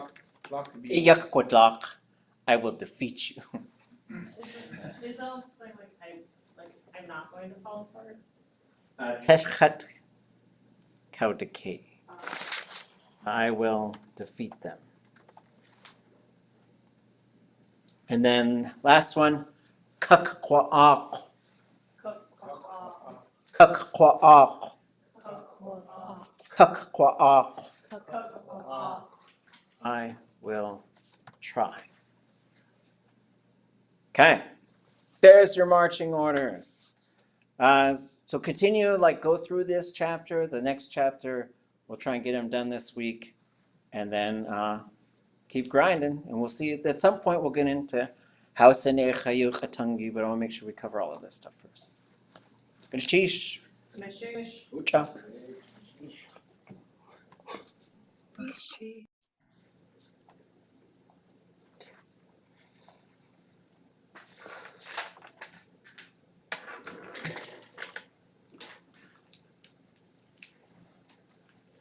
Speaker 2: Block could be.
Speaker 1: iyak quadlak, I will defeat you.
Speaker 4: Is that also saying I'm not going to fall apart?
Speaker 1: Techat kaudake. I will defeat them. And then last one, kakqua'aq. Kakqua'aq. Kakqua'aq. I will try. Okay, there's your marching orders. So continue, go through this chapter. The next chapter, we'll try and get them done this week. And then keep grinding. And we'll see, at some point, we'll get into how Sene Chayu Chatangi, but I want to make sure we cover all of this stuff first. G'shish. Ucha.